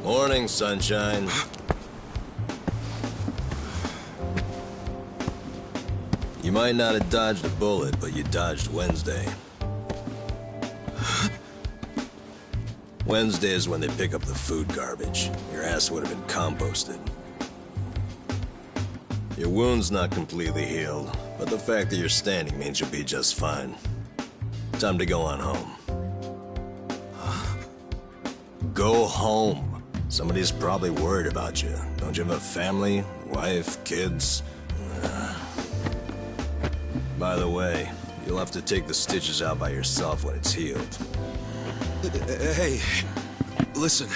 Morning, sunshine. You might not have dodged a bullet, but you dodged Wednesday. Wednesday is when they pick up the food garbage. Your ass would have been composted. Your wound's not completely healed, but the fact that you're standing means you'll be just fine. Time to go on home. Go home. Somebody's probably worried about you. Don't you have a family, wife, kids? By the way, you'll have to take the stitches out by yourself when it's healed. Hey, listen.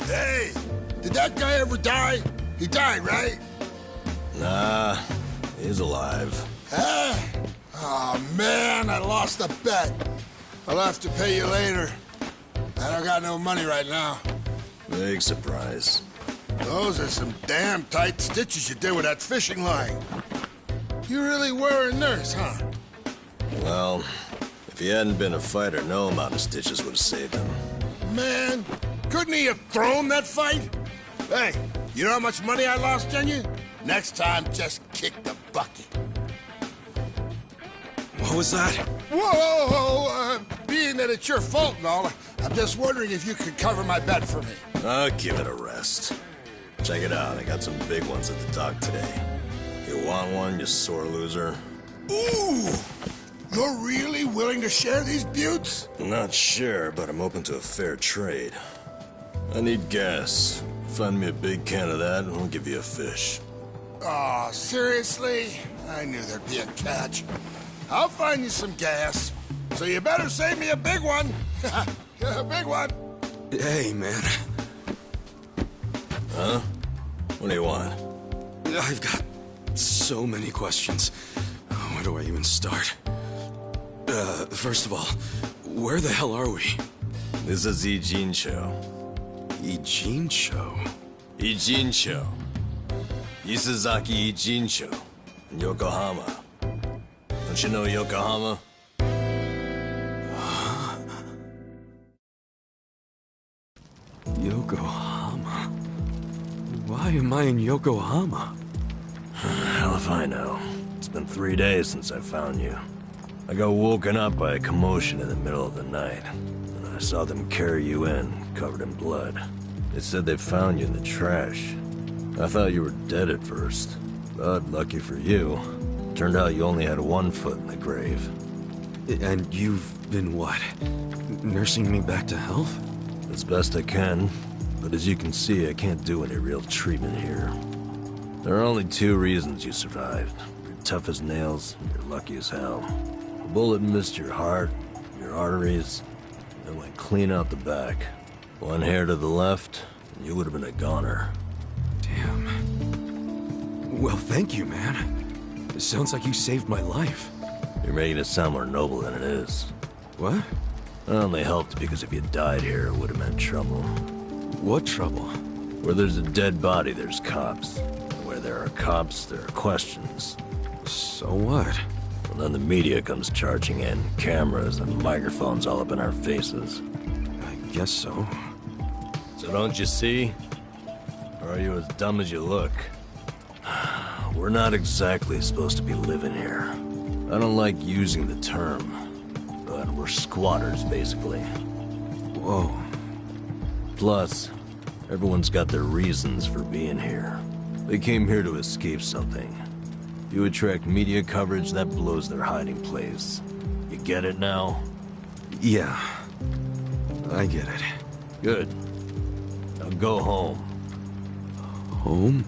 Hey, did that guy ever die? He died, right? Nah, he's alive. Huh? Oh, man, I lost a bet. I'll have to pay you later. I don't got no money right now. Big surprise. Those are some damn tight stitches you did with that fishing line. You really were a nurse, huh? Well, if he hadn't been a fighter, no amount of stitches would have saved him. Man, couldn't he have thrown that fight? Hey, you know how much money I lost on you? Next time, just kick the bucket. What was that? Whoa! Being that it's your fault and all, I'm just wondering if you could cover my bet for me. I'll give it a rest. Check it out, I got some big ones at the dock today. You want one, you sore loser? Ooh! You're really willing to share these buttes? Not sure, but I'm open to a fair trade. I need gas. Find me a big can of that, and I'll give you a fish. Aw, seriously? I knew there'd be a catch. I'll find you some gas. So you better save me a big one. A big one. Hey, man. Huh? What do you want? I've got so many questions. Where do I even start? First of all, where the hell are we? This is Ijincho. Ijincho? Ijincho. Isazaki Ijincho. In Yokohama. Don't you know Yokohama? Yokohama? Why am I in Yokohama? Hell if I know. It's been 3 days since I found you. I got woken up by a commotion in the middle of the night. And I saw them carry you in, covered in blood. They said they found you in the trash. I thought you were dead at first. But lucky for you, turned out you only had 1 foot in the grave. And you've been what? Nursing me back to health? As best I can, but as you can see, I can't do any real treatment here. There are only 2 reasons you survived. You're tough as nails, and you're lucky as hell. A bullet missed your heart, your arteries, and it went clean out the back. 1 hair to the left, and you would have been a goner. Damn. Well, thank you, man. It sounds like you saved my life. You're making it sound more noble than it is. What? I only helped because if you died here, it would have meant trouble. What trouble? Where there's a dead body, there's cops. And where there are cops, there are questions. So what? And then the media comes charging in, cameras and microphones all up in our faces. I guess so. So don't you see? Or are you as dumb as you look? We're not exactly supposed to be living here. I don't like using the term, We're squatters, basically. Whoa. Plus, everyone's got their reasons for being here. They came here to escape something. You attract media coverage, that blows their hiding place. You get it now? Yeah. I get it. Good. Now go home. Home?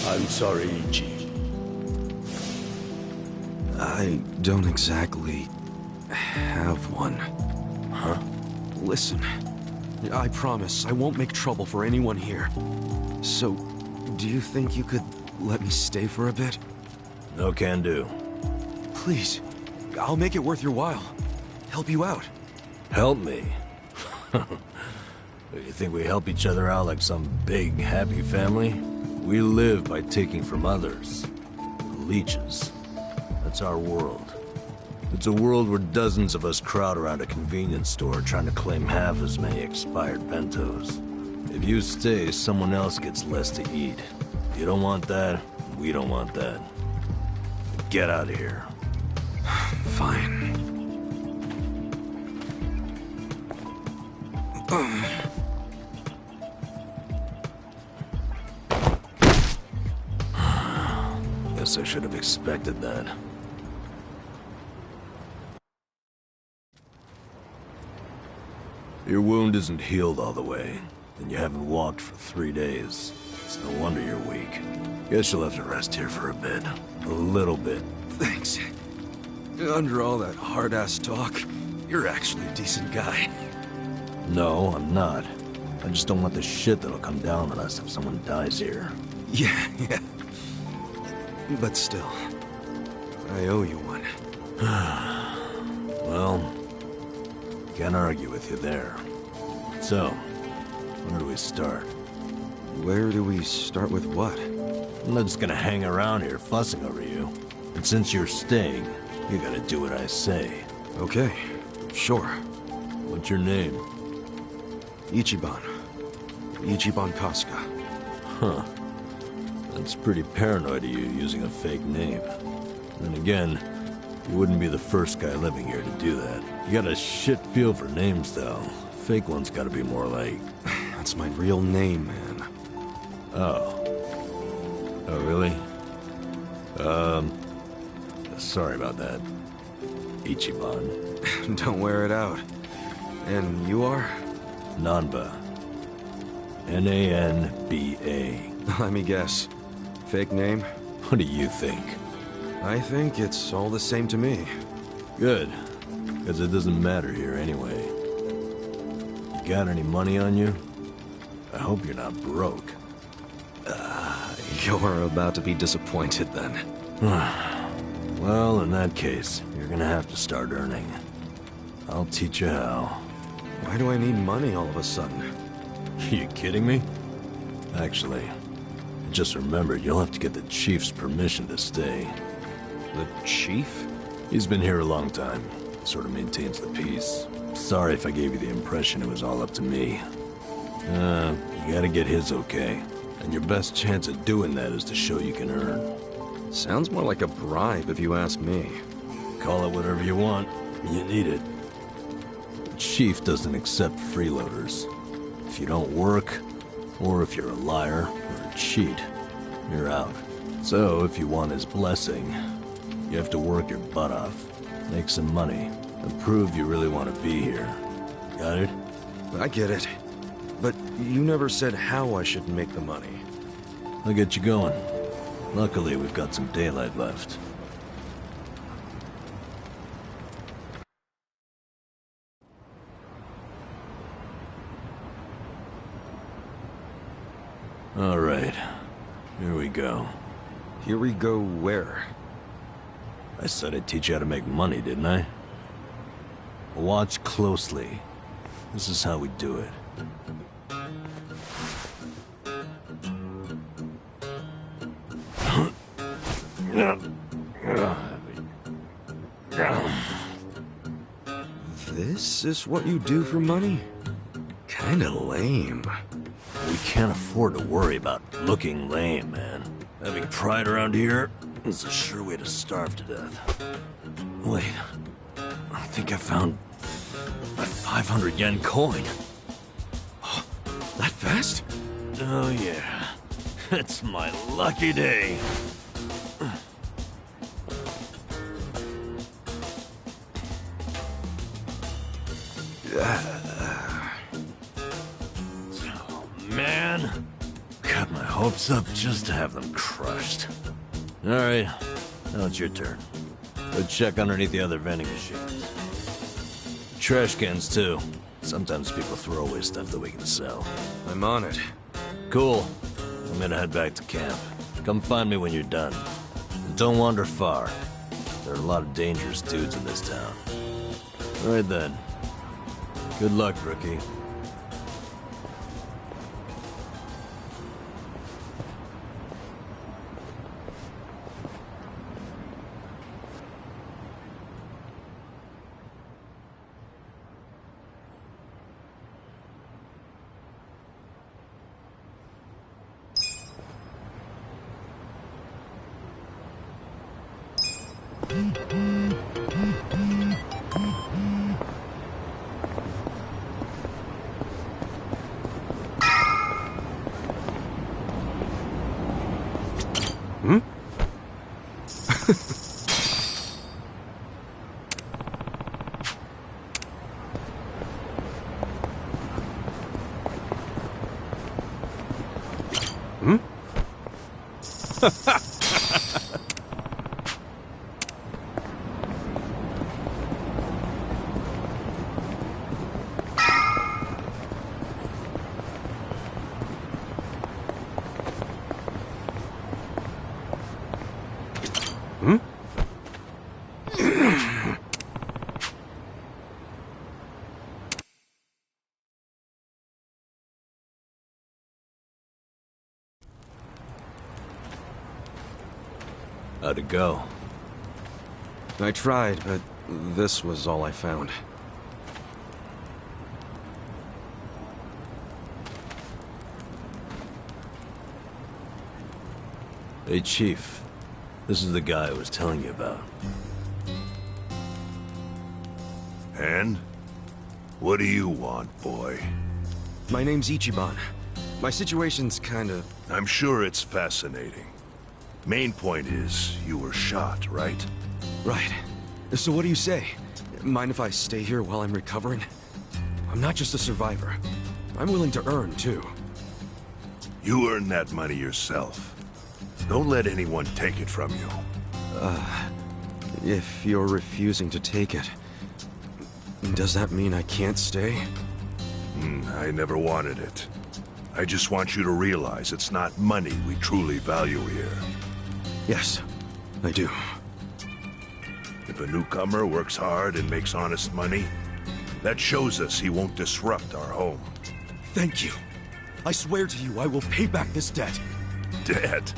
I'm sorry, Ichi. I don't exactly have one. Huh? Listen, I promise I won't make trouble for anyone here. So, do you think you could let me stay for a bit? No can do. Please, I'll make it worth your while. Help you out. Help me? You think we help each other out like some big, happy family? We live by taking from others. Leeches. That's our world. It's a world where dozens of us crowd around a convenience store trying to claim half as many expired bentos. If you stay, someone else gets less to eat. You don't want that, we don't want that. Get out of here. Fine. Guess I should have expected that. Your wound isn't healed all the way, and you haven't walked for 3 days. It's no wonder you're weak. Guess you'll have to rest here for a bit. A little bit. Thanks. Under all that hard-ass talk, you're actually a decent guy. No, I'm not. I just don't want the shit that'll come down on us if someone dies here. Yeah. But still, I owe you one. Well, can't argue with you there. So, where do we start? Where do we start with what? I'm not just gonna hang around here fussing over you. And since you're staying, you gotta do what I say. Okay, sure. What's your name? Ichiban. Ichiban Kasuga. Huh. That's pretty paranoid of you, using a fake name. Then again, you wouldn't be the first guy living here to do that. You got a shit feel for names, though. Fake ones gotta be more like... That's my real name, man. Oh. Oh, really? Sorry about that. Ichiban. Don't wear it out. And you are? Nanba. N-A-N-B-A. Let me guess. Fake name? What do you think? I think it's all the same to me. Good. Because it doesn't matter here anyway. You got any money on you? I hope you're not broke. You're about to be disappointed then. Well, in that case, you're gonna have to start earning. I'll teach you how. Why do I need money all of a sudden? You kidding me? Actually, I just remembered you'll have to get the chief's permission to stay. The chief? He's been here a long time. Sort of maintains the peace. Sorry if I gave you the impression it was all up to me. You gotta get his okay. And your best chance at doing that is to show you can earn. Sounds more like a bribe if you ask me. Call it whatever you want. You need it. The chief doesn't accept freeloaders. If you don't work, or if you're a liar or a cheat, you're out. So if you want his blessing, you have to work your butt off, make some money, and prove you really want to be here. Got it? I get it. But you never said how I should make the money. I'll get you going. Luckily, we've got some daylight left. All right, here we go. Here we go where? I said I'd teach you how to make money, didn't I? Watch closely. This is how we do it. This is what you do for money? Kinda lame. We can't afford to worry about looking lame, man. Having pride around here, This is a sure way to starve to death. Wait, I think I found a 500 yen coin. That fast? Oh yeah, it's my lucky day. Oh man, got my hopes up just to have them crushed. All right, now it's your turn. Go check underneath the other vending machines. Trash cans too. Sometimes people throw away stuff that we can sell. I'm on it. Cool. I'm gonna head back to camp. Come find me when you're done. And don't wander far. There are a lot of dangerous dudes in this town. All right then. Good luck, rookie. How'd it go? I tried, but this was all I found. Hey, Chief. This is the guy I was telling you about. And? What do you want, boy? My name's Ichiban. My situation's kinda... I'm sure it's fascinating. Main point is, you were shot, right? Right. So what do you say? Mind if I stay here while I'm recovering? I'm not just a survivor. I'm willing to earn, too. You earn that money yourself. Don't let anyone take it from you. If you're refusing to take it, does that mean I can't stay? I never wanted it. I just want you to realize it's not money we truly value here. Yes, I do. If a newcomer works hard and makes honest money, that shows us he won't disrupt our home. Thank you. I swear to you I will pay back this debt. Dead.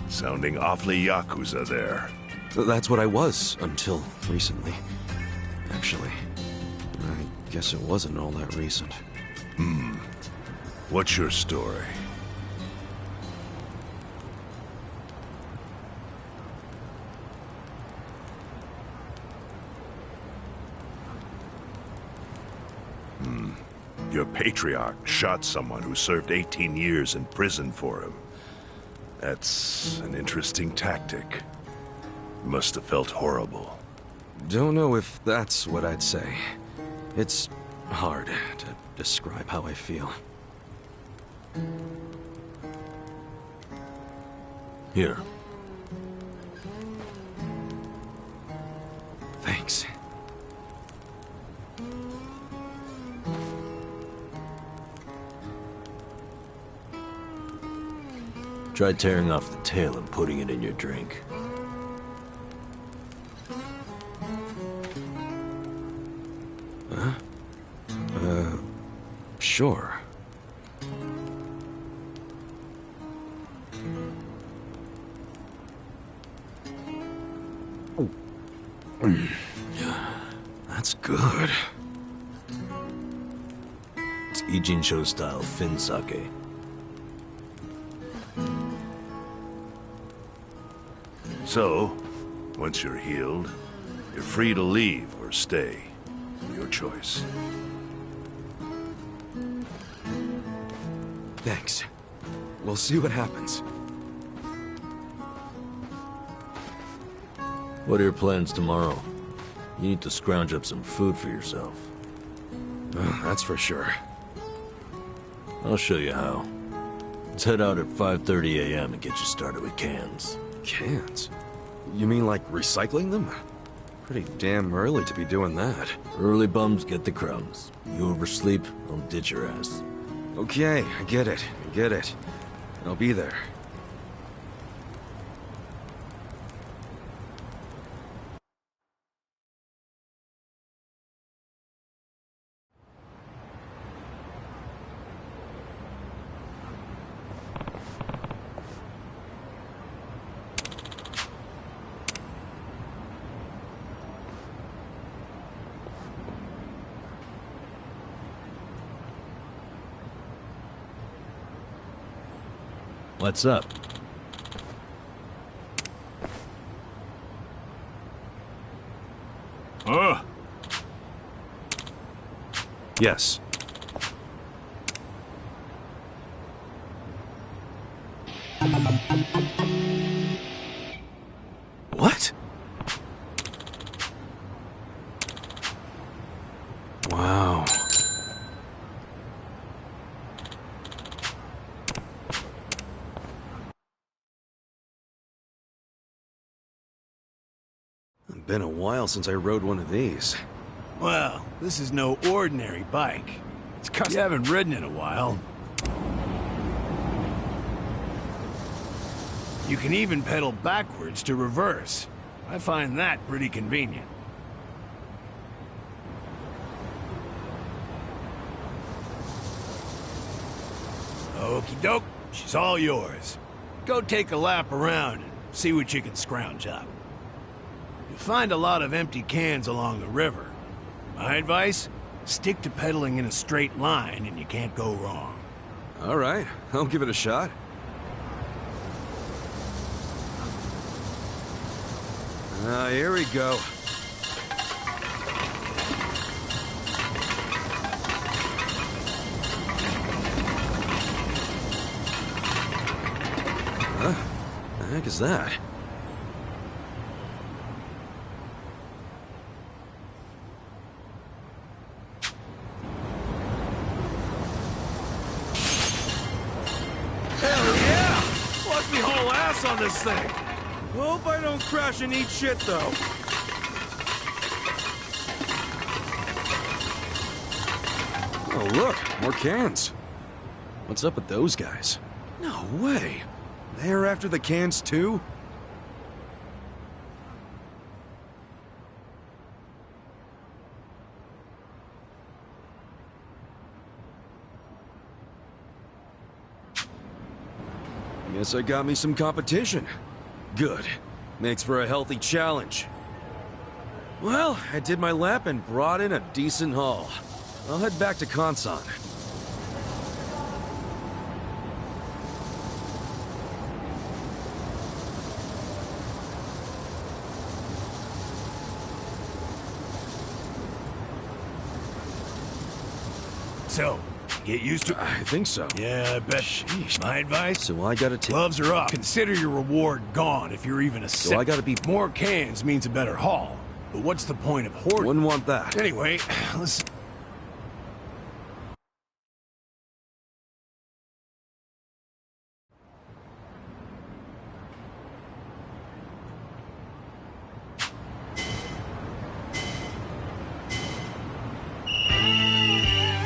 Sounding awfully Yakuza there. That's what I was until recently. Actually, I guess it wasn't all that recent. What's your story? Your patriarch shot someone who served 18 years in prison for him. That's an interesting tactic. Must have felt horrible. Don't know if that's what I'd say. It's hard to describe how I feel. Here. Thanks. Try tearing off the tail and putting it in your drink. Sure. That's good. It's Ijincho style Fin sake. So, once you're healed, you're free to leave or stay. Your choice. Thanks. We'll see what happens. What are your plans tomorrow? You need to scrounge up some food for yourself. That's for sure. I'll show you how. Let's head out at 5:30 a.m. and get you started with cans. Cans? You mean like recycling them? Pretty damn early to be doing that. Early bums get the crumbs. You oversleep, I'll ditch your ass. Okay, I get it. I'll be there. What's up? Yes. What? Wow. It's been a while since I rode one of these. Well, this is no ordinary bike. It's custom. You haven't ridden in a while. You can even pedal backwards to reverse. I find that pretty convenient. Okie doke, she's all yours. Go take a lap around and see what you can scrounge up. You'll find a lot of empty cans along the river. My advice? Stick to pedaling in a straight line and you can't go wrong. All right, I'll give it a shot. Here we go. Huh? The heck is that? Hell yeah! Watch me haul ass on this thing! Hope I don't crash and eat shit, though. Oh, look, more cans. What's up with those guys? No way. They're after the cans, too? Guess I got me some competition. Good. Makes for a healthy challenge. Well, I did my lap and brought in a decent haul. I'll head back to Konsan. So, get used to it. I think so. Yeah, I bet. Sheesh. My advice? So I gotta take... Gloves are up. Consider your reward gone if you're even a So I gotta be... More cans means a better haul. But what's the point of hoarding? Wouldn't want that. Anyway, let's...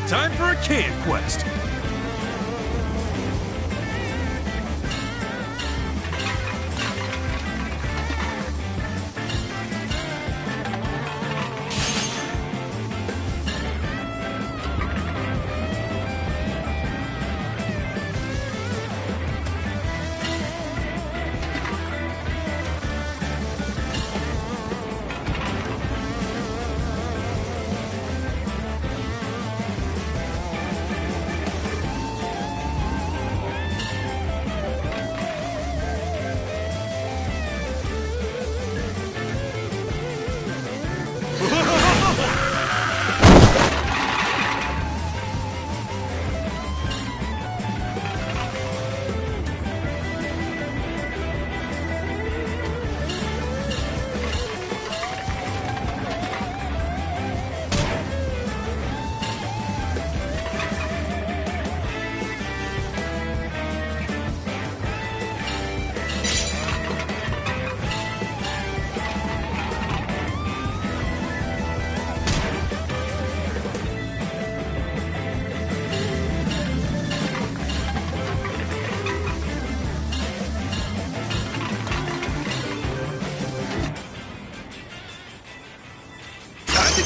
Time for a can quest.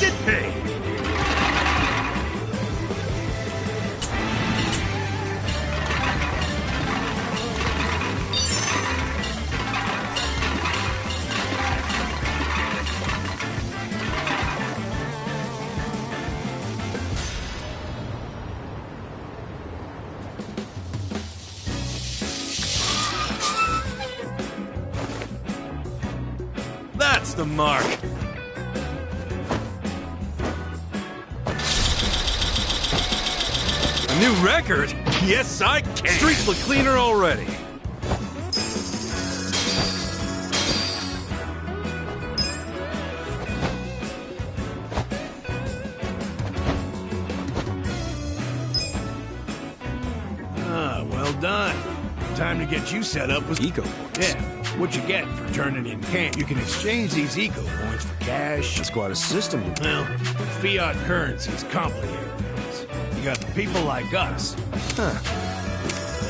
get paid. That's the mark. A new record? Yes, I can. Streets look cleaner already. Ah, well done. Time to get you set up with Eco points. Yeah, what you get for turning in camp. You can exchange these eco points for cash. That's quite a system. Well, fiat currency's complicated things. You got people like us. Huh.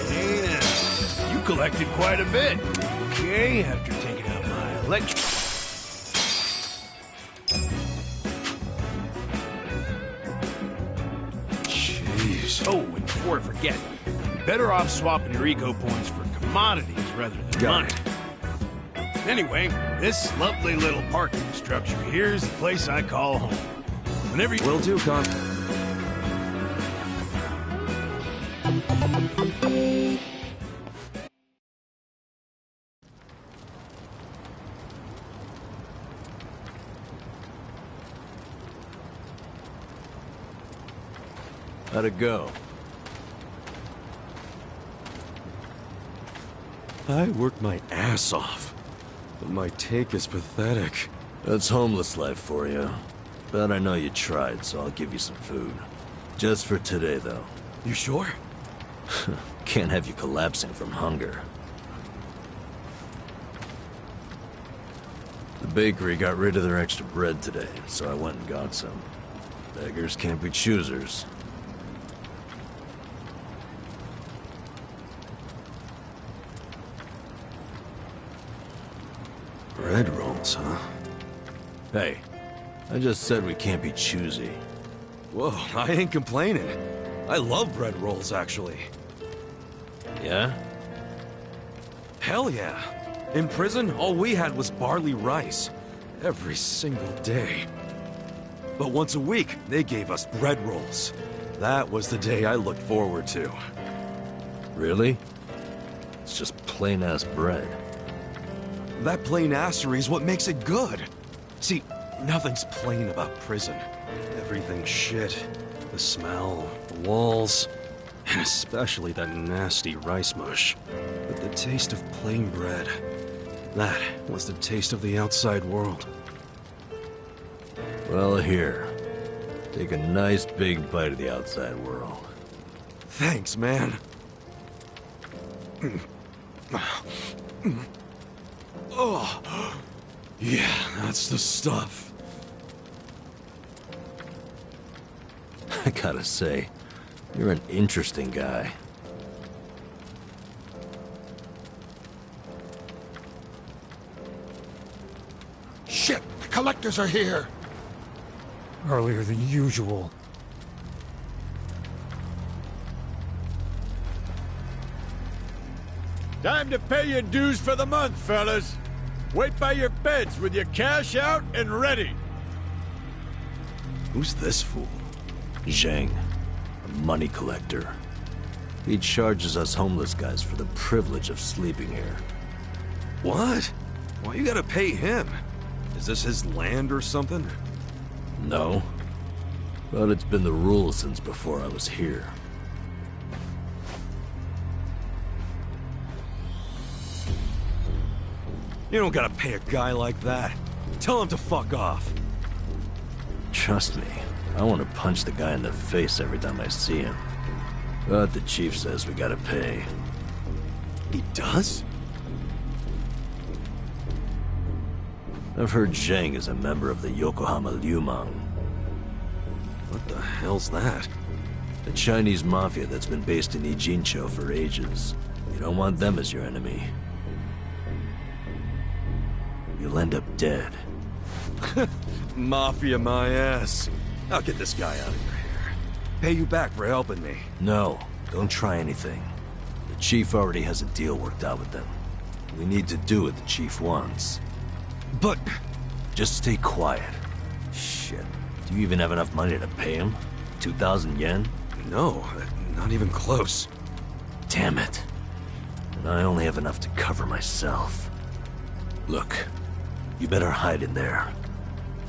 Hey now, you collected quite a bit. Okay, after taking out my electric... Jeez. Oh, and before I forget, you're better off swapping your eco points for commodities rather than Got money. Anyway, this lovely little parking structure here is the place I call home. Whenever you... Will do, Con. How'd it go? I worked my ass off, but my take is pathetic. That's homeless life for you. But I know you tried, so I'll give you some food. Just for today, though. You sure? Can't have you collapsing from hunger. The bakery got rid of their extra bread today, so I went and got some. Beggars can't be choosers. Bread rolls, huh? Hey, I just said we can't be choosy. Whoa, I ain't complaining. I love bread rolls, actually. Yeah? Hell yeah. In prison, all we had was barley rice. Every single day. But once a week, they gave us bread rolls. That was the day I looked forward to. Really? It's just plain-ass bread. That plain assery is what makes it good. See, nothing's plain about prison. Everything's shit. The smell, the walls, and especially that nasty rice mush. But the taste of plain bread, that was the taste of the outside world. Well, here. Take a nice big bite of the outside world. Thanks, man. Oh, yeah, that's the stuff. I gotta say, you're an interesting guy. Shit! The collectors are here! Earlier than usual. Time to pay your dues for the month, fellas. Wait by your beds with your cash out and ready. Who's this fool? Zhang, a money collector. He charges us homeless guys for the privilege of sleeping here. What? Why you gotta pay him? Is this his land or something? No. But it's been the rule since before I was here. You don't gotta pay a guy like that. Tell him to fuck off. Trust me, I want to punch the guy in the face every time I see him. But the chief says we gotta pay. He does? I've heard Zhang is a member of the Yokohama Liumang, What the hell's that? the Chinese mafia that's been based in Ijincho for ages. You don't want them as your enemy. You'll end up dead. Mafia my ass. I'll get this guy out of your hair. Pay you back for helping me. No, don't try anything. The chief already has a deal worked out with them. We need to do what the chief wants. But... Just stay quiet. Shit. Do you even have enough money to pay him? 2,000 yen? no, not even close. Damn it. And I only have enough to cover myself. Look, you better hide in there.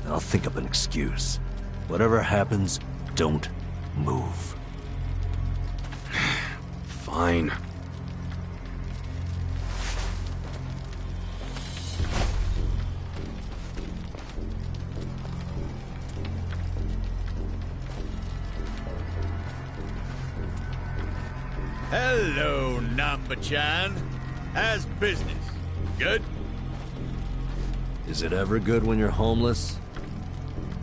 I'll think up an excuse. Whatever happens, don't move. Fine. Hello, Namba-chan. How's business? Good? Is it ever good when you're homeless?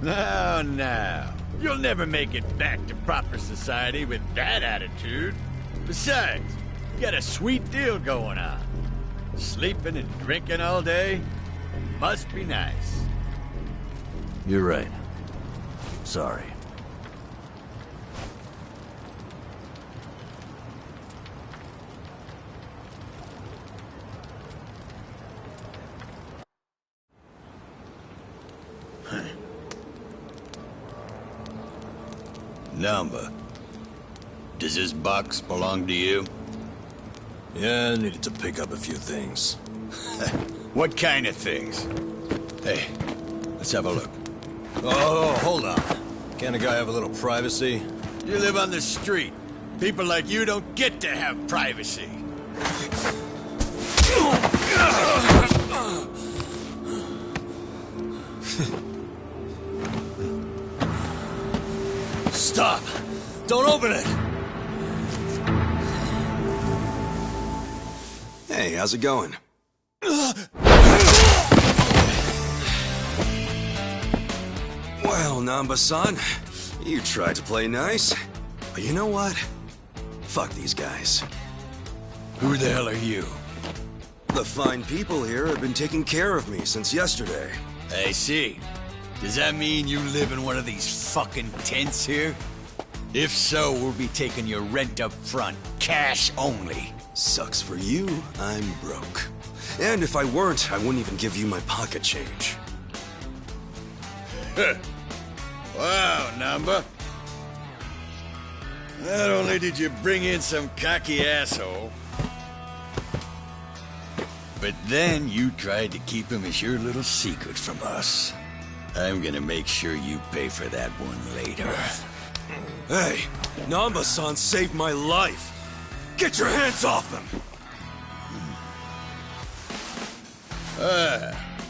No, no. You'll never make it back to proper society with that attitude. Besides, you got a sweet deal going on. Sleeping and drinking all day must be nice. You're right. Sorry. Namba, does this box belong to you? Yeah, I needed to pick up a few things. What kind of things? Hey, let's have a look. Oh, hold on. Can't a guy have a little privacy? You live on the street. People like you don't get to have privacy. Stop! Don't open it! Hey, how's it going? Well, Namba-san, you tried to play nice. But you know what? Fuck these guys. Who the hell are you? The fine people here have been taking care of me since yesterday. I see. Does that mean you live in one of these fucking tents here? If so, we'll be taking your rent up front, cash only. Sucks for you, I'm broke. And if I weren't, I wouldn't even give you my pocket change. Wow, Namba. Not only did you bring in some cocky asshole, but then you tried to keep him as your little secret from us. I'm gonna make sure you pay for that one later. Hey, Namba-san saved my life. Get your hands off him!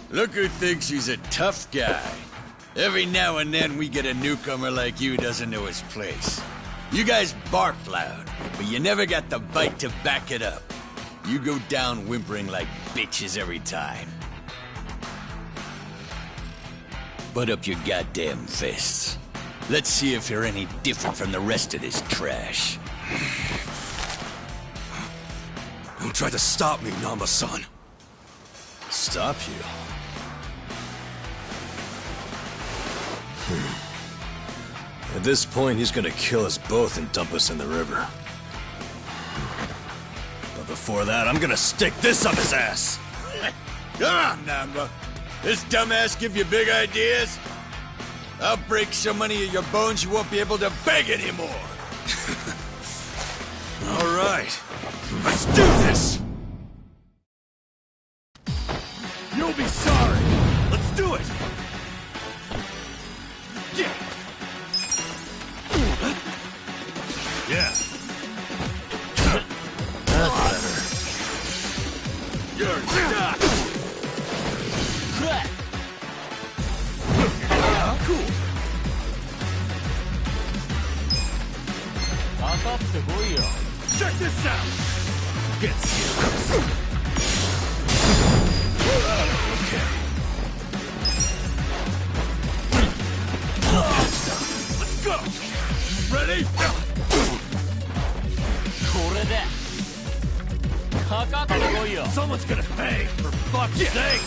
Look who thinks he's a tough guy. Every now and then we get a newcomer like you doesn't know his place. You guys bark loud, but you never got the bite to back it up. You go down whimpering like bitches every time. Put up your goddamn fists. Let's see if you're any different from the rest of this trash. Don't try to stop me, Namba-san. Stop you? At this point, he's gonna kill us both and dump us in the river. But before that, I'm gonna stick this up his ass! Come on, Namba. This dumbass give you big ideas? I'll break so many of your bones you won't be able to beg anymore. All right, let's do this! You'll be sorry! Let's do it! Yeah! Yeah. That's better. You're stuck! Cool. Check this out! Get serious. Okay. Let's go! Ready? Someone's gonna pay, for fuck's sake!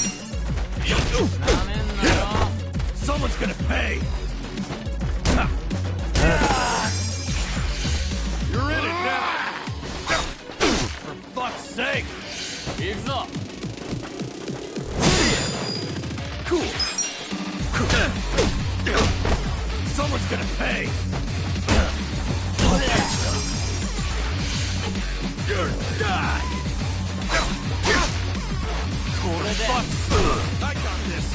Someone's gonna pay! You're in it now! For fuck's sake! Ease up! Cool! Someone's gonna pay! You're die! I got this!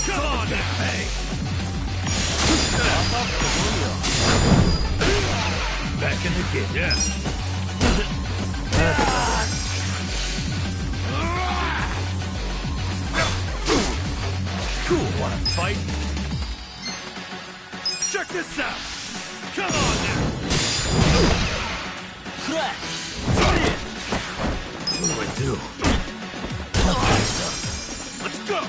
Come on now! Hey! Back in the game, yeah. Cool, wanna fight? Check this out! Come on now! What do I do? Let's go!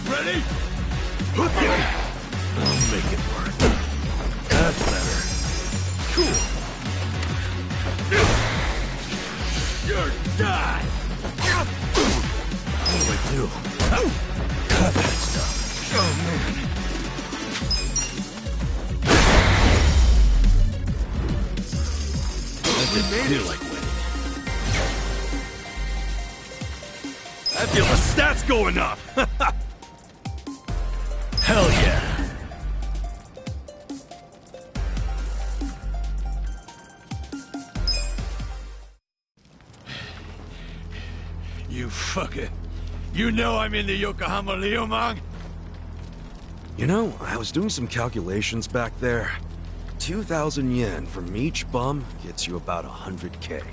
Ready? I'll make it work. That's better. Cool. You're done! What do I do? Cut that stuff. Oh, man. That didn't feel like winning. I feel the stats going up! Hell yeah! You fucker. You know I'm in the Yokohama Liumang? You know, I was doing some calculations back there. 2,000 yen from each bum gets you about 100K.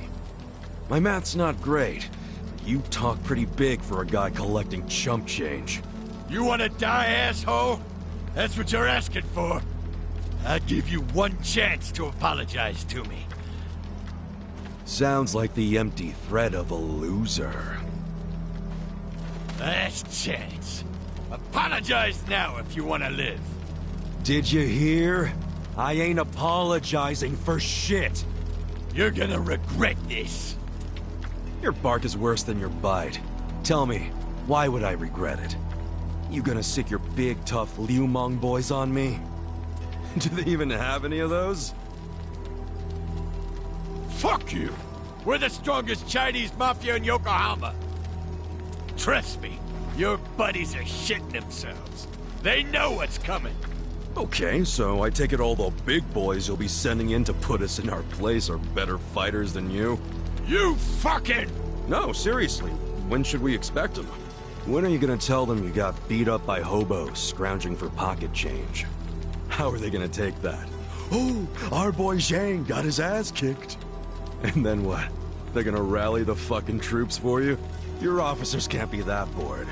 My math's not great, but you talk pretty big for a guy collecting chump change. You wanna die, asshole? That's what you're asking for. I'll give you one chance to apologize to me. Sounds like the empty threat of a loser. Last chance. Apologize now if you wanna live. Did you hear? I ain't apologizing for shit. You're gonna regret this. Your bark is worse than your bite. Tell me, why would I regret it? You gonna sick your big, tough Liumang boys on me? Do they even have any of those? Fuck you! We're the strongest Chinese mafia in Yokohama. Trust me, your buddies are shitting themselves. They know what's coming. Okay, so I take it all the big boys you'll be sending in to put us in our place are better fighters than you? You fucking... No, seriously. When should we expect them? When are you gonna tell them you got beat up by hobos scrounging for pocket change? How are they gonna take that? Oh, our boy Zhang got his ass kicked. And then what? They're gonna rally the fucking troops for you? Your officers can't be that bored.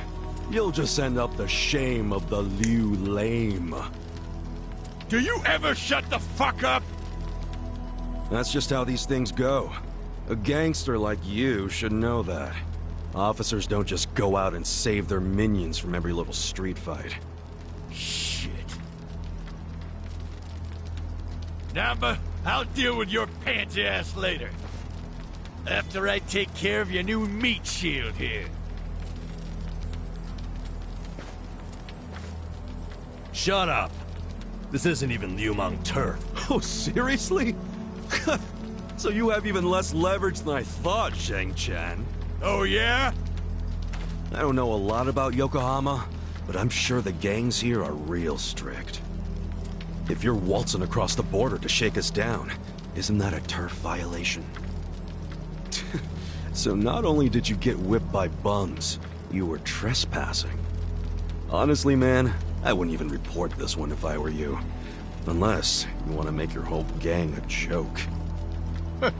You'll just send up the shame of the Liu lame. Do you ever shut the fuck up? That's just how these things go. A gangster like you should know that. Officers don't just go out and save their minions from every little street fight. Shit. Namba, I'll deal with your pansy ass later. After I take care of your new meat shield here. Shut up. This isn't even Liumang turf. Oh, seriously? So you have even less leverage than I thought, Zhang Chan. Oh, yeah? I don't know a lot about Yokohama, but I'm sure the gangs here are real strict. If you're waltzing across the border to shake us down, isn't that a turf violation? So not only did you get whipped by bums, you were trespassing. Honestly, man, I wouldn't even report this one if I were you. Unless you want to make your whole gang a joke. You're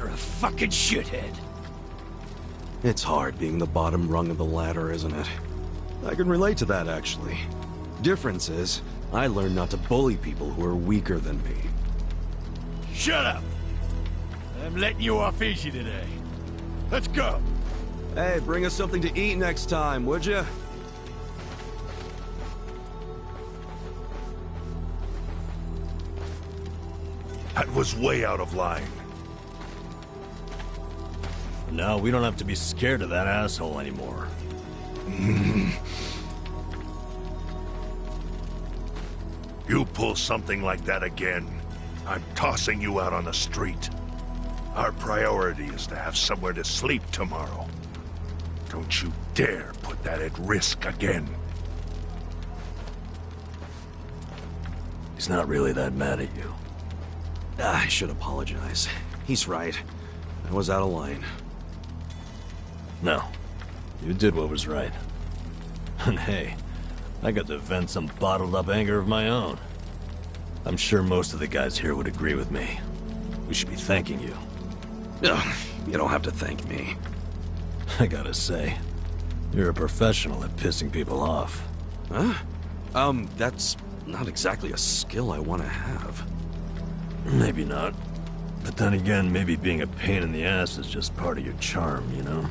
a fucking shithead. It's hard being the bottom rung of the ladder, isn't it? I can relate to that, actually. Difference is, I learned not to bully people who are weaker than me. Shut up! I'm letting you off easy today. Let's go! Hey, bring us something to eat next time, would you? was way out of line. Now we don't have to be scared of that asshole anymore. You pull something like that again, I'm tossing you out on the street. Our priority is to have somewhere to sleep tomorrow. Don't you dare put that at risk again. He's not really that mad at you. I should apologize. He's right. I was out of line. No. You did what was right. And hey, I got to vent some bottled-up anger of my own. I'm sure most of the guys here would agree with me. We should be thanking you. Ugh, you don't have to thank me. I gotta say, you're a professional at pissing people off. Huh? That's not exactly a skill I want to have. Maybe not. But then again, maybe being a pain in the ass is just part of your charm, you know?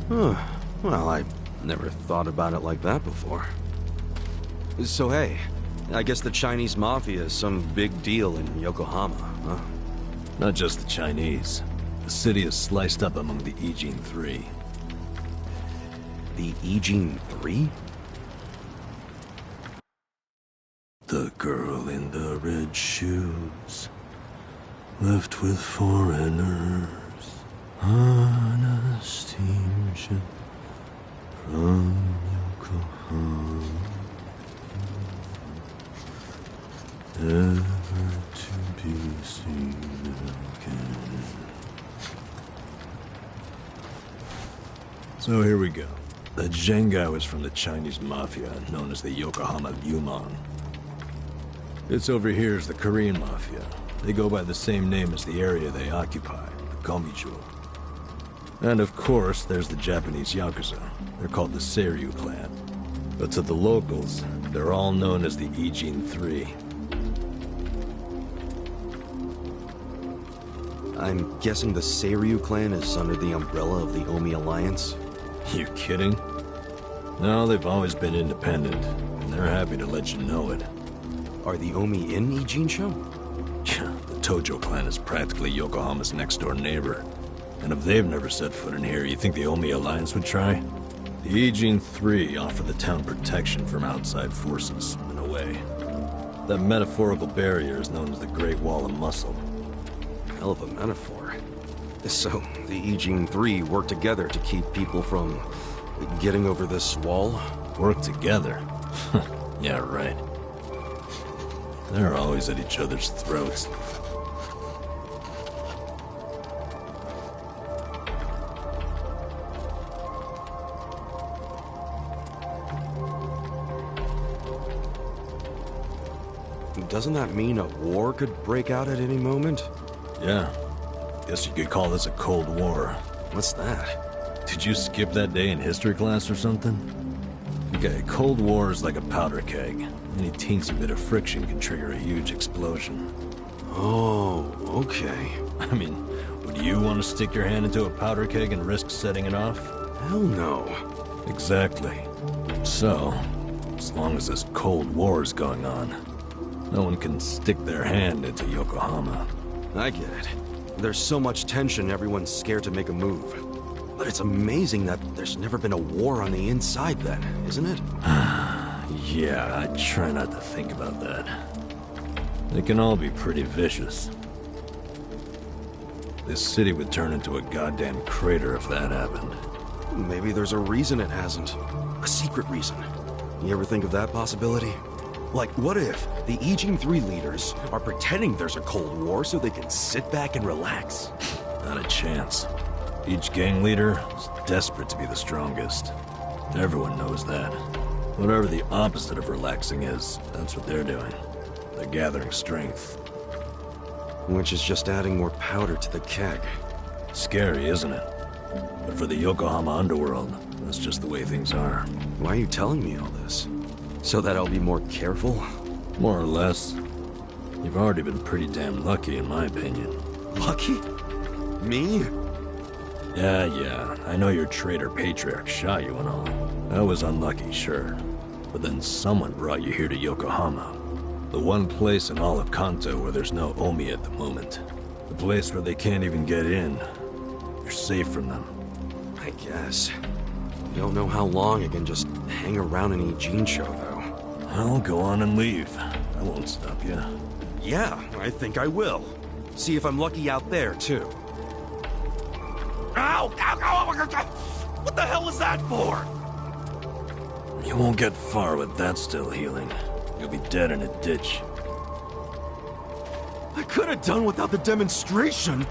Huh. Well, I never thought about it like that before. So hey, I guess the Chinese Mafia is some big deal in Yokohama, huh? Not just the Chinese. The city is sliced up among the Ijin Three. The Ijin Three? The girl in the red shoes, left with foreigners, on a steamship from Yokohama, never to be seen again. So here we go. The Zheng guy was from the Chinese Mafia, known as the Yokohama Yumon. This over here is the Korean Mafia. They go by the same name as the area they occupy, the Gomijo. And of course, there's the Japanese Yakuza. They're called the Seiryu clan. But to the locals, they're all known as the Ijin Three. I'm guessing the Seiryu clan is under the umbrella of the Omi Alliance? You kidding? No, they've always been independent, and they're happy to let you know it. Are the Omi in Ijincho? The Tojo clan is practically Yokohama's next-door neighbor. And if they've never set foot in here, you think the Omi Alliance would try? The Ijin Three offer the town protection from outside forces, in a way. That metaphorical barrier is known as the Great Wall of Muscle. Hell of a metaphor. So, the Ijin Three work together to keep people from getting over this wall? Work together? Yeah, right. They're always at each other's throats. Doesn't that mean a war could break out at any moment? Yeah. Guess you could call this a Cold War. What's that? Did you skip that day in history class or something? Okay, Cold War is like a powder keg. Any teensy bit of friction can trigger a huge explosion. Oh, okay. I mean, would you want to stick your hand into a powder keg and risk setting it off? Hell no. Exactly. So, as long as this Cold War is going on, no one can stick their hand into Yokohama. I get it. There's so much tension, everyone's scared to make a move. But it's amazing that there's never been a war on the inside then, isn't it? Yeah, I try not to think about that. They can all be pretty vicious. This city would turn into a goddamn crater if that happened. Maybe there's a reason it hasn't. A secret reason. You ever think of that possibility? Like, what if the Ijin Three leaders are pretending there's a Cold War so they can sit back and relax? Not a chance. Each gang leader is desperate to be the strongest. Everyone knows that. Whatever the opposite of relaxing is, that's what they're doing. They're gathering strength. Which is just adding more powder to the keg. Scary, isn't it? But for the Yokohama underworld, that's just the way things are. Why are you telling me all this? So that I'll be more careful? More or less. You've already been pretty damn lucky, in my opinion. Lucky? Me? Yeah, I know your traitor patriarch shot you and all. That was unlucky, sure. But then someone brought you here to Yokohama. The one place in all of Kanto where there's no Omi at the moment. The place where they can't even get in. You're safe from them. I guess. You don't know how long I can just hang around an Eugene show, though. Well, go on and leave. I won't stop you. Yeah, I think I will. See if I'm lucky out there, too. Ow! Ow! Ow! Ow! What the hell is that for? You won't get far with that still healing. You'll be dead in a ditch. I could have done without the demonstration.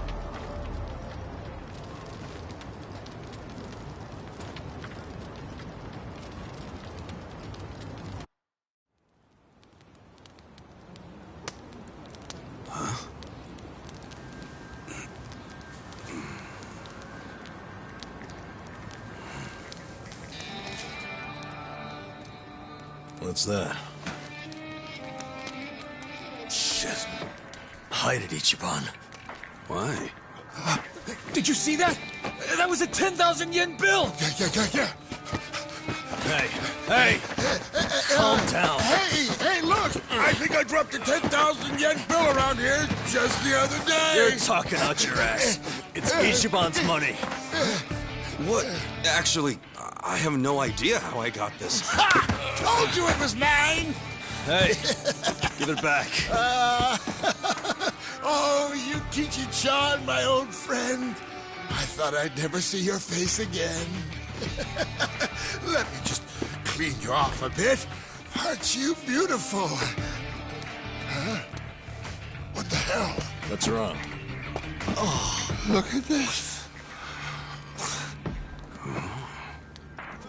What's that? Shit. Hide it, Ichiban. Why? Did you see that? That was a 10,000 yen bill! Yeah. Hey! Hey! Calm down. Hey, look! I think I dropped a 10,000 yen bill around here just the other day. You're talking out your ass. It's Ichiban's money. What? Actually, I have no idea how I got this. Ha! Told you it was mine! Hey, give it back. Oh, Yukichi-chan, my old friend. I thought I'd never see your face again. Let me just clean you off a bit. Aren't you beautiful? Huh? What the hell? What's wrong? Oh, look at this.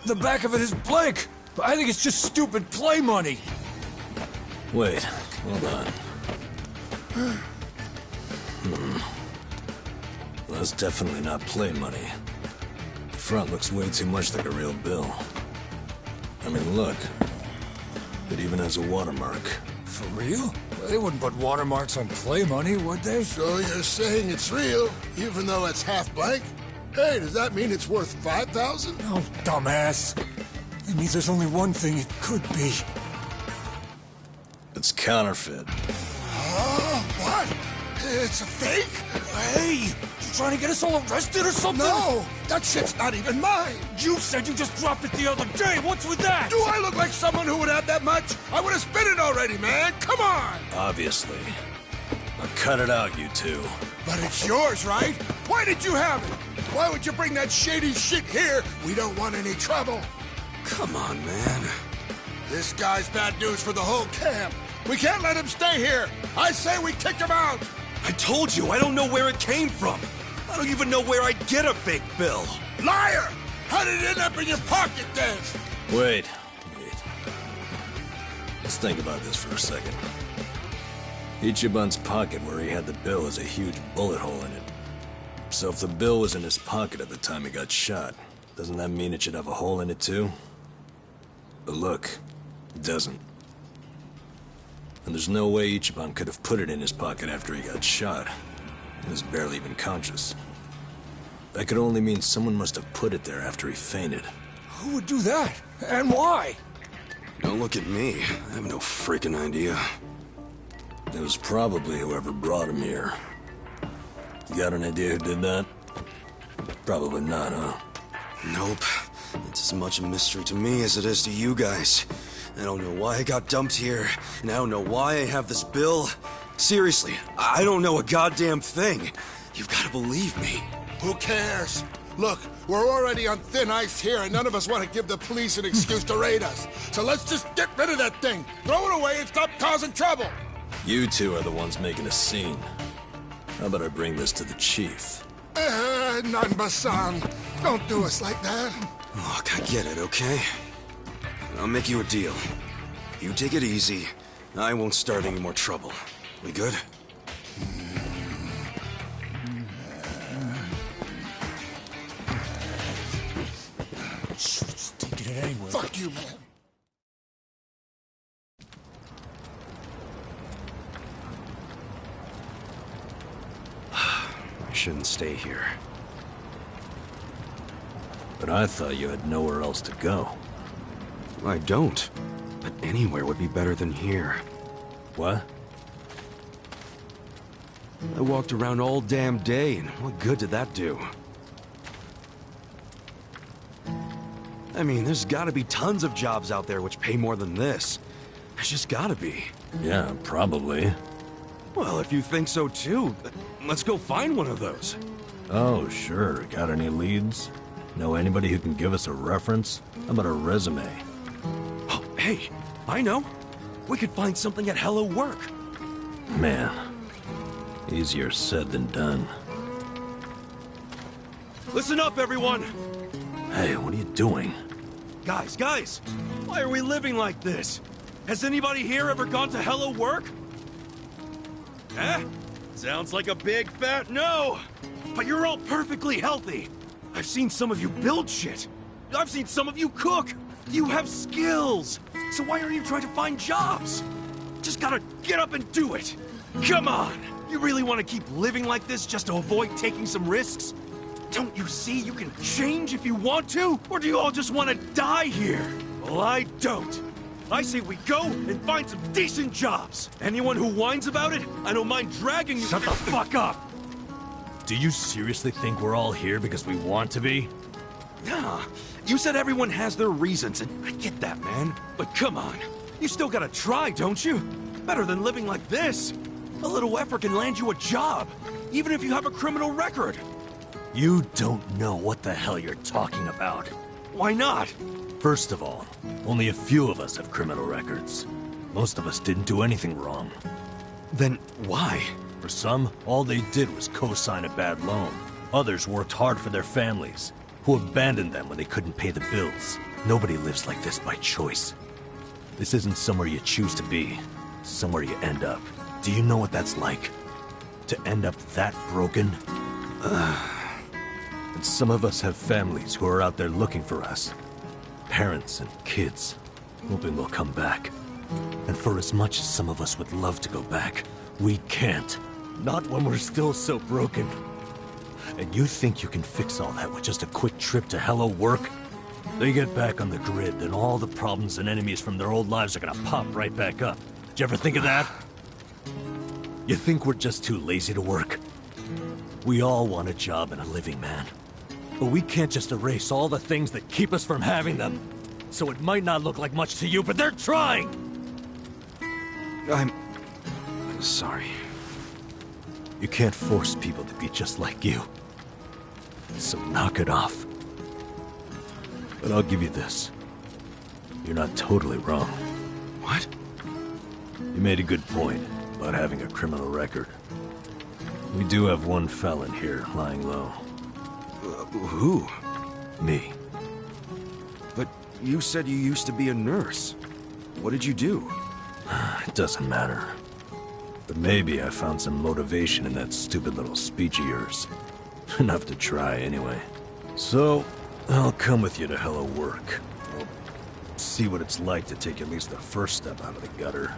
The back of it is blank! I think it's just stupid play money! Wait, hold on. Well, that's definitely not play money. The front looks way too much like a real bill. I mean, look. It even has a watermark. For real? They wouldn't put watermarks on play money, would they? So you're saying it's real, even though it's half blank? Hey, does that mean it's worth 5,000? Oh, dumbass. It means there's only one thing it could be. It's counterfeit. What? It's a fake? Hey, you trying to get us all arrested or something? No, that shit's not even mine. You said you just dropped it the other day. What's with that? Do I look like someone who would have that much? I would have spent it already, man. Come on. Obviously. Now cut it out, you two. But it's yours, right? Why did you have it? Why would you bring that shady shit here? We don't want any trouble. Come on, man. This guy's bad news for the whole camp. We can't let him stay here. I say we kick him out. I told you, I don't know where it came from. I don't even know where I'd get a fake bill. Liar! How did it end up in your pocket then? Wait. Let's think about this for a second. Ichiban's pocket where he had the bill has a huge bullet hole in it. So if the bill was in his pocket at the time he got shot, doesn't that mean it should have a hole in it too? But look, it doesn't. And there's no way Ichiban could have put it in his pocket after he got shot. He was barely even conscious. That could only mean someone must have put it there after he fainted. Who would do that? And why? Don't look at me. I have no freaking idea. It was probably whoever brought him here. You got an idea who did that? Probably not, huh? Nope. It's as much a mystery to me as it is to you guys. I don't know why I got dumped here, and I don't know why I have this bill. Seriously, I don't know a goddamn thing. You've got to believe me. Who cares? Look, we're already on thin ice here, and none of us want to give the police an excuse to raid us. So let's just get rid of that thing. Throw it away and stop causing trouble. You two are the ones making a scene. How about I bring this to the chief? Nanba-san, don't do us like that. Look, I get it, okay? I'll make you a deal. You take it easy. I won't start any more trouble. We good? Just taking it anyway. Fuck you, man. I shouldn't stay here. But I thought you had nowhere else to go. I don't. But anywhere would be better than here. What? I walked around all damn day, and what good did that do? I mean, there's gotta be tons of jobs out there which pay more than this. There's just gotta be. Yeah, probably. Well, if you think so too, let's go find one of those. Oh, sure. Got any leads? Know anybody who can give us a reference? How about a resume? Oh, hey, I know. We could find something at Hello Work. Man, easier said than done. Listen up, everyone! Hey, what are you doing? Guys, why are we living like this? Has anybody here ever gone to Hello Work? Eh? Sounds like a big fat no! But you're all perfectly healthy! I've seen some of you build shit! I've seen some of you cook! You have skills! So why aren't you trying to find jobs? Just gotta get up and do it! Come on! You really want to keep living like this just to avoid taking some risks? Don't you see you can change if you want to? Or do you all just want to die here? Well, I don't. I say we go and find some decent jobs. Anyone who whines about it, I don't mind dragging you— Shut the fuck up! Do you seriously think we're all here because we want to be? Nah, you said everyone has their reasons, and I get that, man. But come on, you still gotta try, don't you? Better than living like this. A little effort can land you a job, even if you have a criminal record. You don't know what the hell you're talking about. Why not? First of all, only a few of us have criminal records. Most of us didn't do anything wrong. Then why? For some, all they did was co-sign a bad loan. Others worked hard for their families, who abandoned them when they couldn't pay the bills. Nobody lives like this by choice. This isn't somewhere you choose to be. It's somewhere you end up. Do you know what that's like? To end up that broken? And some of us have families who are out there looking for us. Parents and kids, hoping we'll come back. And for as much as some of us would love to go back, we can't. Not when we're still so broken. And you think you can fix all that with just a quick trip to Hello Work? They get back on the grid, then all the problems and enemies from their old lives are gonna pop right back up. Did you ever think of that? You think we're just too lazy to work? We all want a job and a living, man. But we can't just erase all the things that keep us from having them. So it might not look like much to you, but they're trying! I'm sorry. You can't force people to be just like you. So knock it off. But I'll give you this. You're not totally wrong. What? You made a good point about having a criminal record. We do have one felon here, lying low. Who? Me. But you said you used to be a nurse. What did you do? It doesn't matter. But maybe I found some motivation in that stupid little speech of yours. Enough to try, anyway. So, I'll come with you to Hello Work. We'll see what it's like to take at least the first step out of the gutter.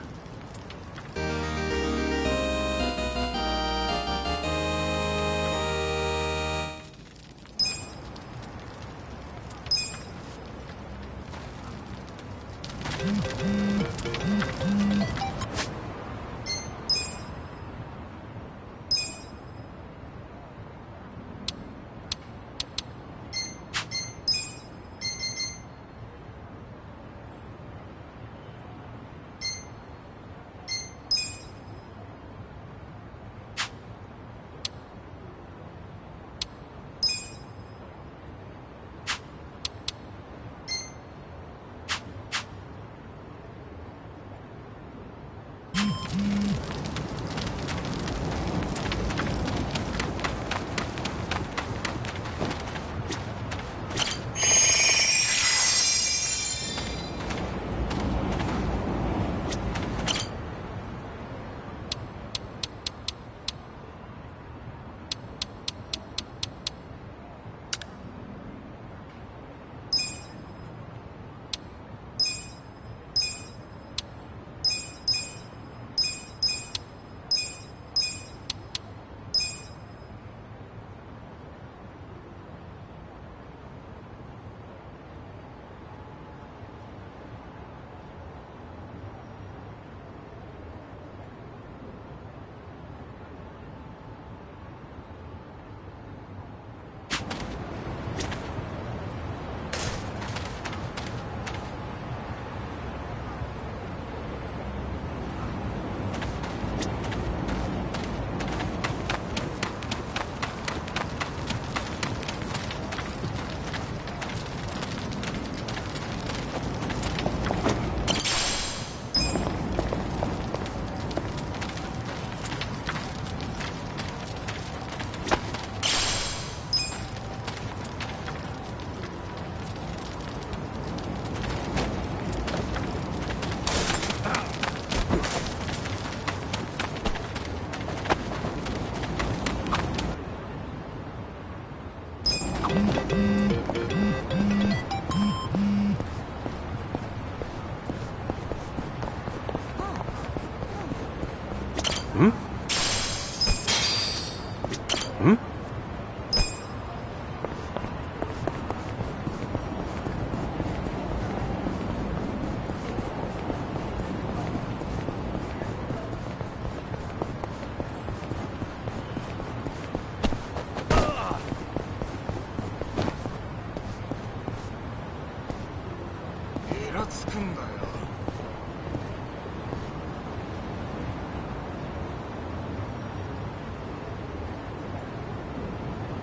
らつくんだよ。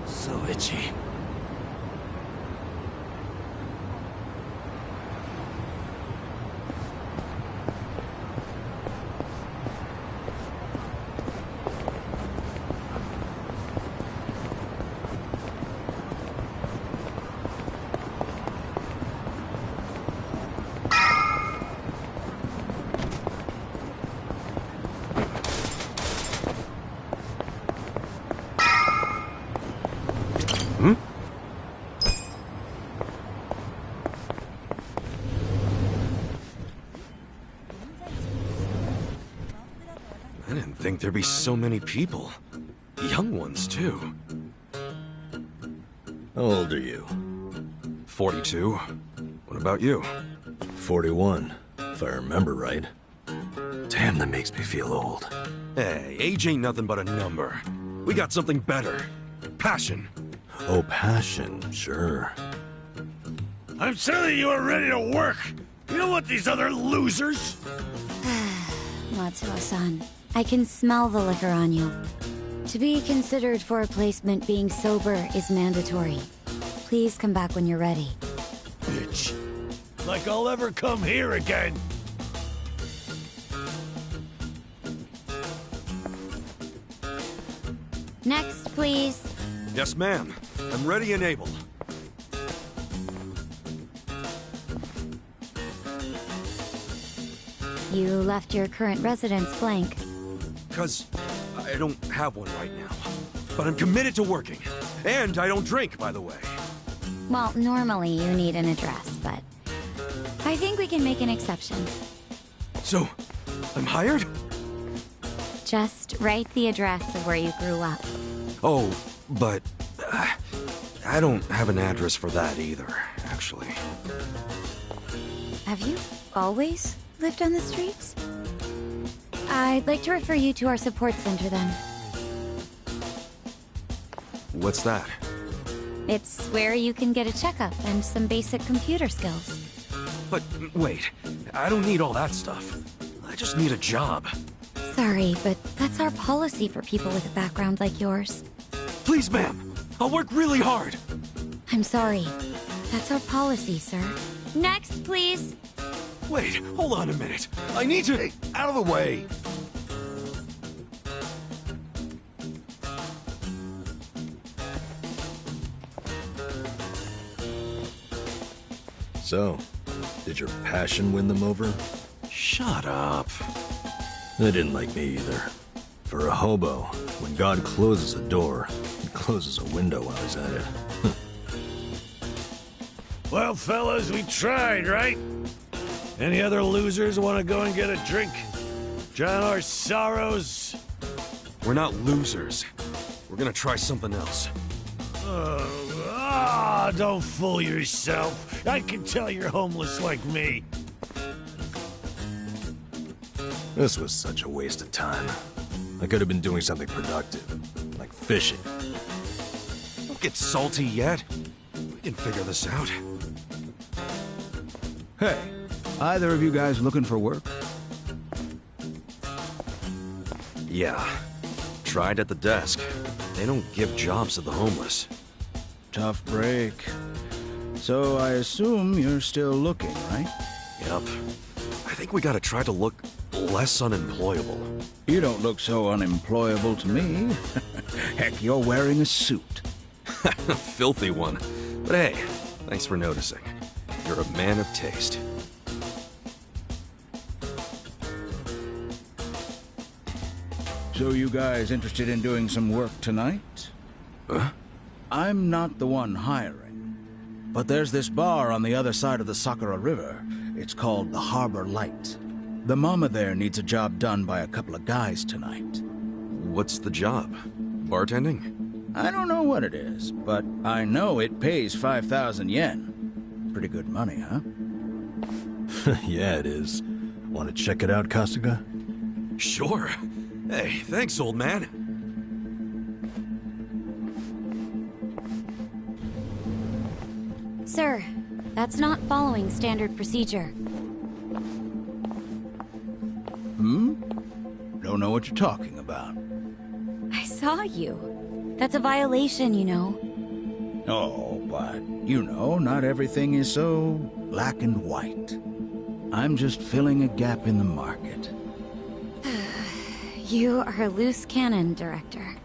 So itchy. I didn't think there'd be so many people. Young ones, too. How old are you? 42. What about you? 41, if I remember right. Damn, that makes me feel old. Hey, age ain't nothing but a number. We got something better. Passion. Oh, passion, sure. I'm telling you are ready to work. You don't want these other losers. Matsuo-san, I can smell the liquor on you. To be considered for a placement, being sober is mandatory. Please come back when you're ready. Bitch. Like I'll ever come here again. Next, please. Yes, ma'am. I'm ready and able. You left your current residence blank. 'Cause I don't have one right now. But I'm committed to working. And I don't drink, by the way. Well, normally you need an address, but I think we can make an exception. So, I'm hired? Just write the address of where you grew up. Oh, but I don't have an address for that either, actually. Have you always lived on the streets? I'd like to refer you to our support center then. What's that? It's where you can get a checkup and some basic computer skills. But wait, I don't need all that stuff. I just need a job. Sorry, but that's our policy for people with a background like yours. Please, ma'am. I'll work really hard. I'm sorry. That's our policy, sir. Next, please. Wait, hold on a minute. I need to... Hey, out of the way. So, did your passion win them over? Shut up. They didn't like me either. For a hobo, when God closes a door, he closes a window while he's at it. Well, fellas, we tried, right? Any other losers want to go and get a drink? Drown our sorrows? We're not losers. We're gonna try something else. Don't fool yourself. I can tell you're homeless like me. This was such a waste of time. I could have been doing something productive, like fishing. Don't get salty yet. We can figure this out. Hey, either of you guys looking for work? Yeah. Tried at the desk. They don't give jobs to the homeless. Tough break. So I assume you're still looking, right? Yep. I think we gotta try to look less unemployable. You don't look so unemployable to me. Heck, you're wearing a suit. A filthy one. But hey, thanks for noticing. You're a man of taste. So you guys interested in doing some work tonight? Huh? I'm not the one hiring. But there's this bar on the other side of the Sakura River. It's called the Harbor Light. The mama there needs a job done by a couple of guys tonight. What's the job? Bartending? I don't know what it is, but I know it pays 5,000 yen. Pretty good money, huh? Yeah, it is. Want to check it out, Kasuga? Sure. Hey, thanks, old man. Sir, that's not following standard procedure. Don't know what you're talking about. I saw you. That's a violation, you know. Oh, but, you know, not everything is so black and white. I'm just filling a gap in the market. You are a loose cannon, Director.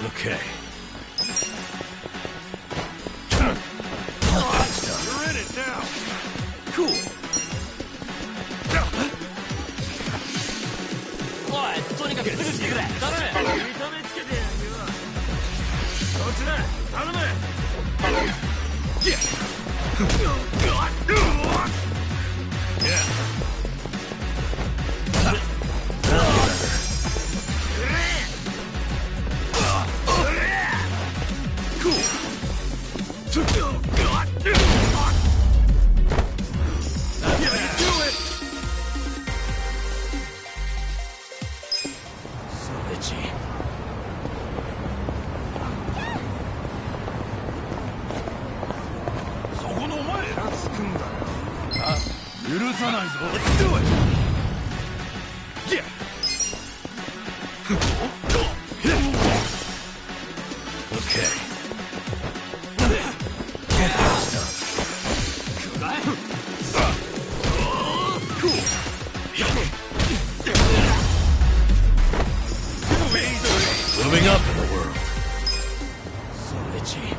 Okay. You're in it now. Cool. Let's do it. Yeah. Okay. Moving up in the world. So itchy.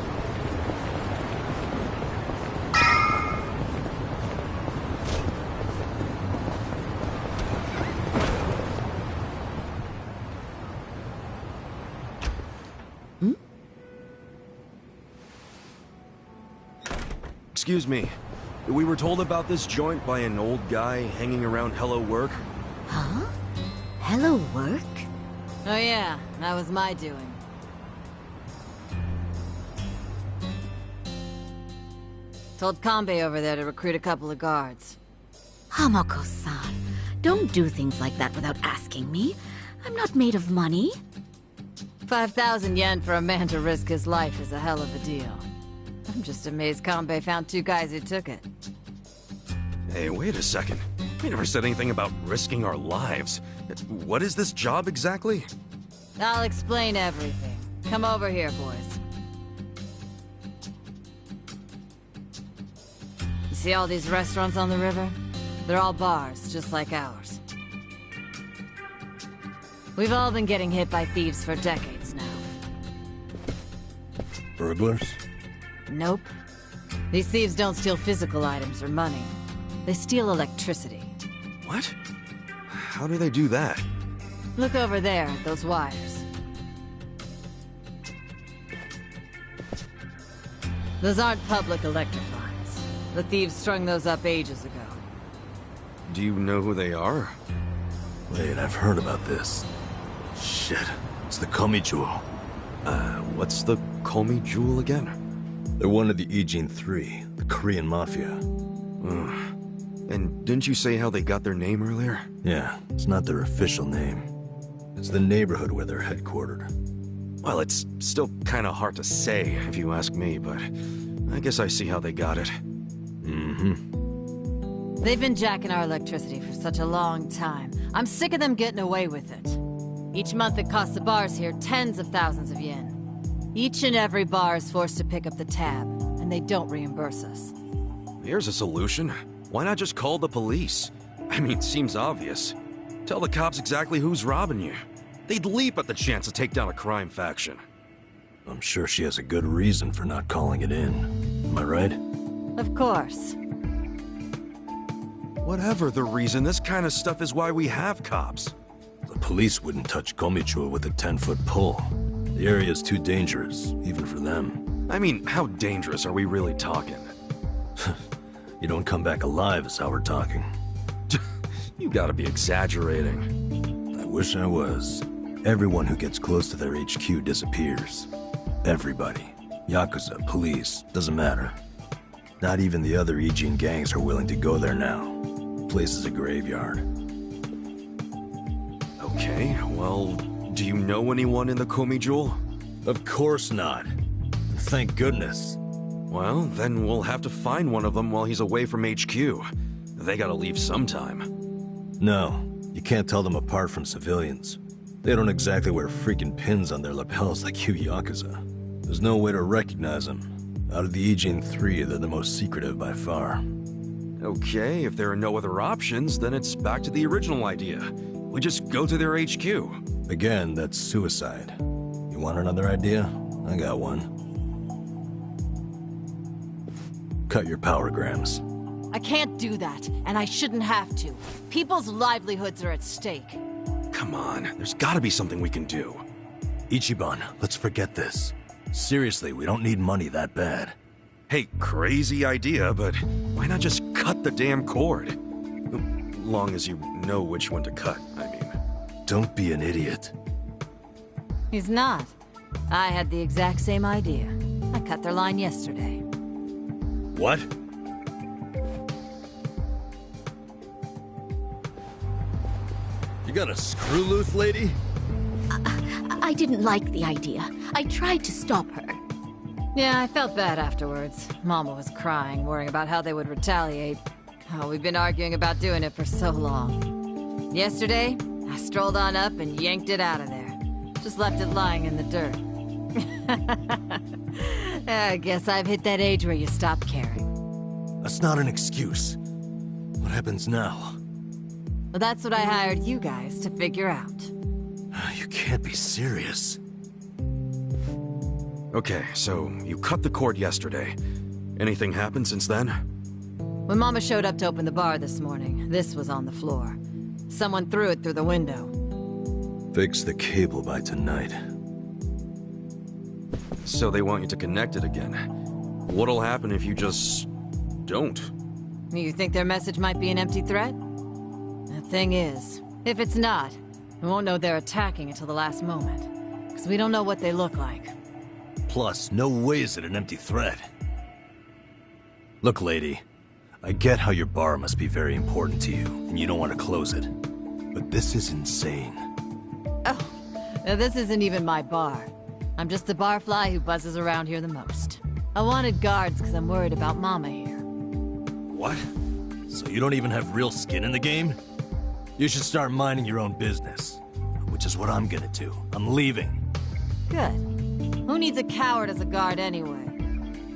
Excuse me. We were told about this joint by an old guy hanging around Hello Work. Huh? Hello, work? Oh yeah, that was my doing. Told Kanbei over there to recruit a couple of guards. Hamako-san, don't do things like that without asking me. I'm not made of money. 5,000 yen for a man to risk his life is a hell of a deal. I'm just amazed Kanbei found two guys who took it. Hey, wait a second. We never said anything about risking our lives. What is this job exactly? I'll explain everything. Come over here, boys. You see all these restaurants on the river? They're all bars, just like ours. We've all been getting hit by thieves for decades now. Burglars? Nope. These thieves don't steal physical items or money. They steal electricity. What? How do they do that? Look over there at those wires. Those aren't public electric lines. The thieves strung those up ages ago. Do you know who they are? Wait, I've heard about this. Shit, it's the Komi Jewel. What's the Komi Jewel again? They're one of the Ijin Three, the Korean Mafia. And didn't you say how they got their name earlier? Yeah, it's not their official name. It's the neighborhood where they're headquartered. Well, it's still kind of hard to say, if you ask me, but I guess I see how they got it. They've been jacking our electricity for such a long time. I'm sick of them getting away with it. Each month it costs the bars here tens of thousands of yen. Each and every bar is forced to pick up the tab, and they don't reimburse us. Here's a solution. Why not just call the police? I mean, seems obvious. Tell the cops exactly who's robbing you. They'd leap at the chance to take down a crime faction. I'm sure she has a good reason for not calling it in. Am I right? Of course. Whatever the reason, this kind of stuff is why we have cops. The police wouldn't touch Komichua with a 10-foot pole. The area's too dangerous, even for them. I mean, how dangerous are we really talking? You don't come back alive is how we're talking. You gotta be exaggerating. I wish I was. Everyone who gets close to their HQ disappears. Everybody. Yakuza, police, doesn't matter. Not even the other Ijin gangs are willing to go there now. The place is a graveyard. Okay, well, do you know anyone in the Komi Jewel? Of course not. Thank goodness. Well, then we'll have to find one of them while he's away from HQ. They gotta leave sometime. No, you can't tell them apart from civilians. They don't exactly wear freaking pins on their lapels like you Yakuza. There's no way to recognize them. Out of the Ijin 3, they're the most secretive by far. Okay, if there are no other options, then it's back to the original idea. We just go to their HQ. Again, that's suicide. You want another idea? I got one. Cut your power grams. I can't do that, and I shouldn't have to. People's livelihoods are at stake. Come on, there's gotta be something we can do. Ichiban, let's forget this. Seriously, we don't need money that bad. Hey, crazy idea, but why not just cut the damn cord? Long as you know which one to cut, I mean. Don't be an idiot. He's not. I had the exact same idea. I cut their line yesterday. What? You got a screw loose, lady? I didn't like the idea. I tried to stop her. Yeah, I felt bad afterwards. Mama was crying, worrying about how they would retaliate. Oh, we've been arguing about doing it for so long. Yesterday, I strolled on up and yanked it out of there. Just left it lying in the dirt. I guess I've hit that age where you stop caring. That's not an excuse. What happens now? Well, that's what I hired you guys to figure out. You can't be serious. Okay, so you cut the cord yesterday. Anything happened since then? When Mama showed up to open the bar this morning, this was on the floor. Someone threw it through the window. Fix the cable by tonight. So they want you to connect it again. What'll happen if you just... don't? You think their message might be an empty threat? The thing is, if it's not, we won't know they're attacking until the last moment. Because we don't know what they look like. Plus, no way is it an empty threat. Look, lady, I get how your bar must be very important to you, and you don't want to close it. But this is insane. Oh, now this isn't even my bar. I'm just the barfly who buzzes around here the most. I wanted guards because I'm worried about Mama here. What? So you don't even have real skin in the game? You should start minding your own business. Which is what I'm gonna do. I'm leaving. Good. Who needs a coward as a guard anyway?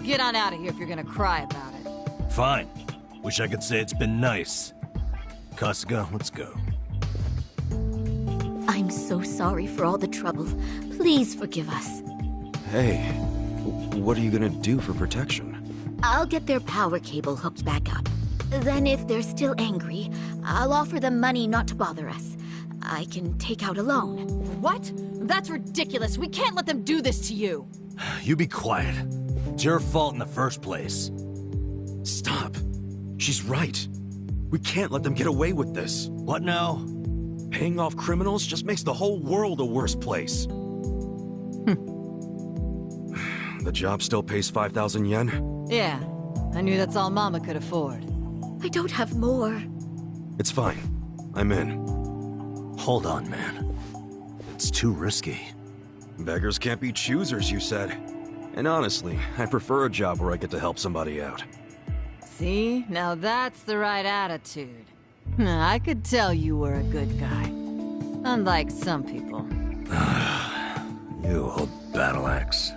Get on out of here if you're gonna cry about it. Fine. Wish I could say it's been nice. Kasuga, let's go. I'm so sorry for all the trouble. Please forgive us. Hey, what are you gonna do for protection? I'll get their power cable hooked back up. Then if they're still angry, I'll offer them money not to bother us. I can take out a loan. What? That's ridiculous. We can't let them do this to you. You be quiet. It's your fault in the first place. Stop. She's right. We can't let them get away with this. What now? Paying off criminals just makes the whole world a worse place. The job still pays 5,000 yen? Yeah. I knew that's all Mama could afford. I don't have more. It's fine. I'm in. Hold on, man. It's too risky. Beggars can't be choosers, you said. And honestly, I prefer a job where I get to help somebody out. See? Now that's the right attitude. I could tell you were a good guy. Unlike some people. You old battle axe.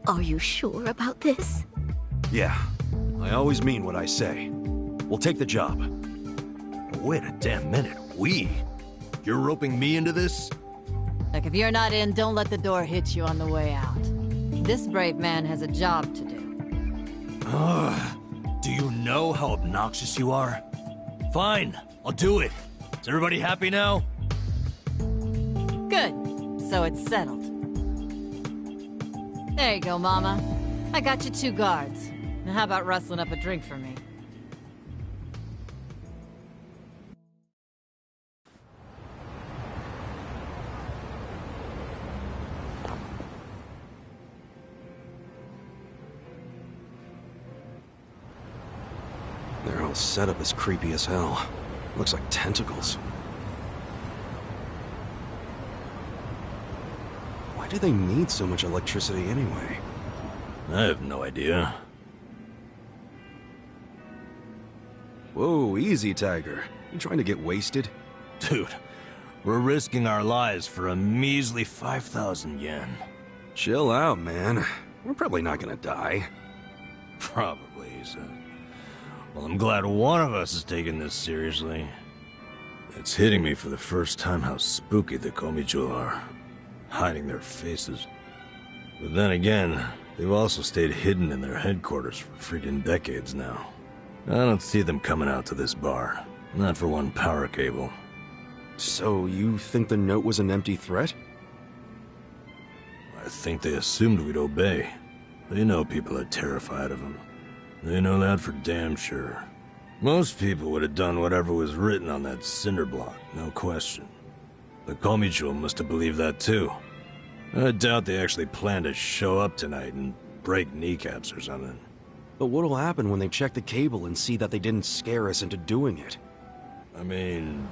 Are you sure about this? Yeah. I always mean what I say. We'll take the job. Wait a damn minute. We? You're roping me into this? Look, if you're not in, don't let the door hit you on the way out. This brave man has a job to do. Do you know how obnoxious you are? Fine, I'll do it. Is everybody happy now? Good. So it's settled. There you go, Mama. I got you 2 guards. Now how about rustling up a drink for me? Their whole setup is creepy as hell. Looks like tentacles. Why do they need so much electricity anyway? I have no idea. Whoa, easy, Tiger. You trying to get wasted? Dude, we're risking our lives for a measly 5,000 yen. Chill out, man. We're probably not gonna die. Probably, he said. Well, I'm glad one of us is taking this seriously. It's hitting me for the first time how spooky the Komichu are. Hiding their faces. But then again, they've also stayed hidden in their headquarters for freaking decades now. I don't see them coming out to this bar. Not for one power cable. So you think the note was an empty threat? I think they assumed we'd obey. They know people are terrified of them. They know that for damn sure. Most people would have done whatever was written on that cinder block, no question. The Komichu must have believed that too. I doubt they actually planned to show up tonight and break kneecaps or something. But what'll happen when they check the cable and see that they didn't scare us into doing it? I mean,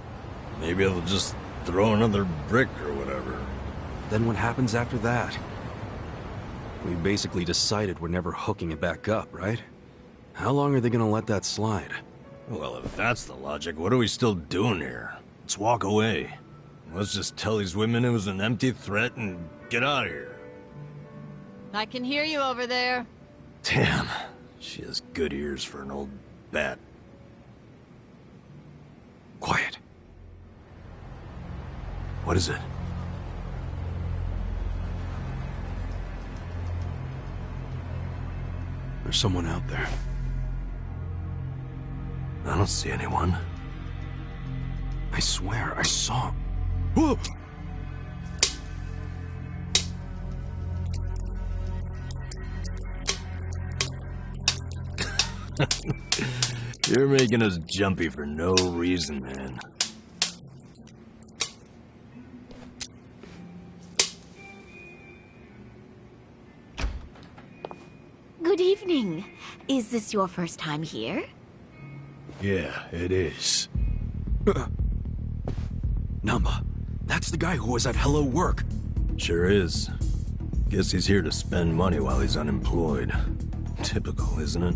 maybe they'll just throw another brick or whatever. Then what happens after that? We basically decided we're never hooking it back up, right? How long are they gonna let that slide? Well, if that's the logic, what are we still doing here? Let's walk away. Let's just tell these women it was an empty threat and get out of here. I can hear you over there. Damn, she has good ears for an old bat. Quiet. What is it? There's someone out there. I don't see anyone. I swear, I saw... Whoa! You're making us jumpy for no reason, man. Good evening. Is this your first time here? Yeah, it is. Namba, that's the guy who was at Hello Work. Sure is. Guess he's here to spend money while he's unemployed. Typical, isn't it?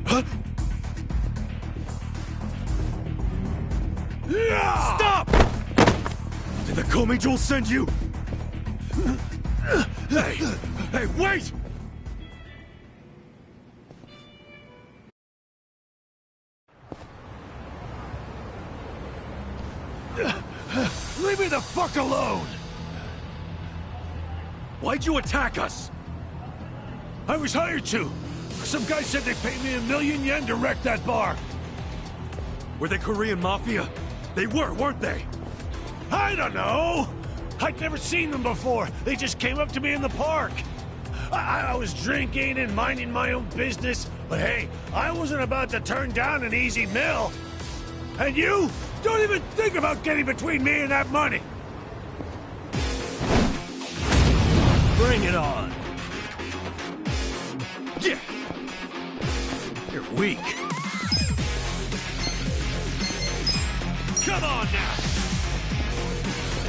Huh? Stop! Did the Komichu send you? Hey! Hey, wait! me the fuck alone! Why'd you attack us? I was hired to. Some guy said they paid me $1 million yen to wreck that bar. Were they Korean Mafia? They were, weren't they? I don't know! I'd never seen them before. They just came up to me in the park. I was drinking and minding my own business, but hey, I wasn't about to turn down an easy meal. And you? Don't even think about getting between me and that money! Bring it on! Yeah! You're weak. Come on now!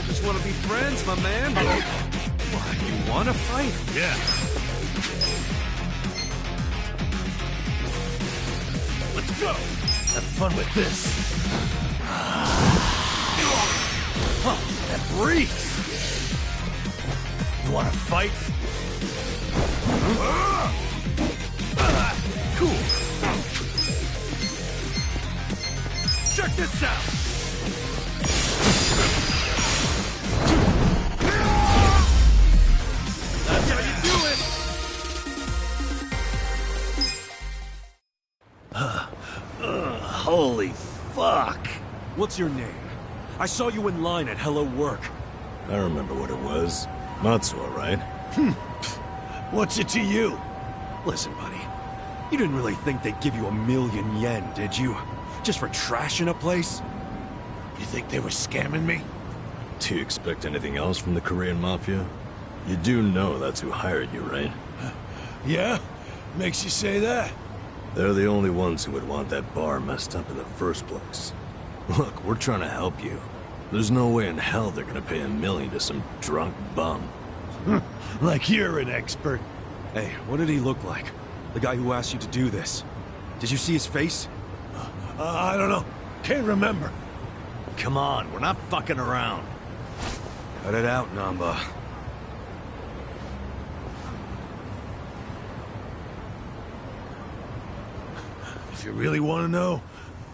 Just want to be friends, my man. What, you want to fight? Yeah. Let's go! Have fun with this. Huh, that breaks! You wanna fight? Cool. Check this out! That's how you do it! Holy fuck! What's your name? I saw you in line at Hello Work. I remember what it was. Matsuo, right? What's it to you? Listen, buddy. You didn't really think they'd give you $1 million yen, did you? Just for trashing a place? You think they were scamming me? Do you expect anything else from the Korean Mafia? You do know that's who hired you, right? Yeah? Makes you say that? They're the only ones who would want that bar messed up in the first place. Look, we're trying to help you. There's no way in hell they're gonna pay $1 million to some drunk bum. Like you're an expert. Hey, what did he look like? The guy who asked you to do this? Did you see his face? I don't know. Can't remember. Come on, we're not fucking around. Cut it out, Namba. If you really want to know,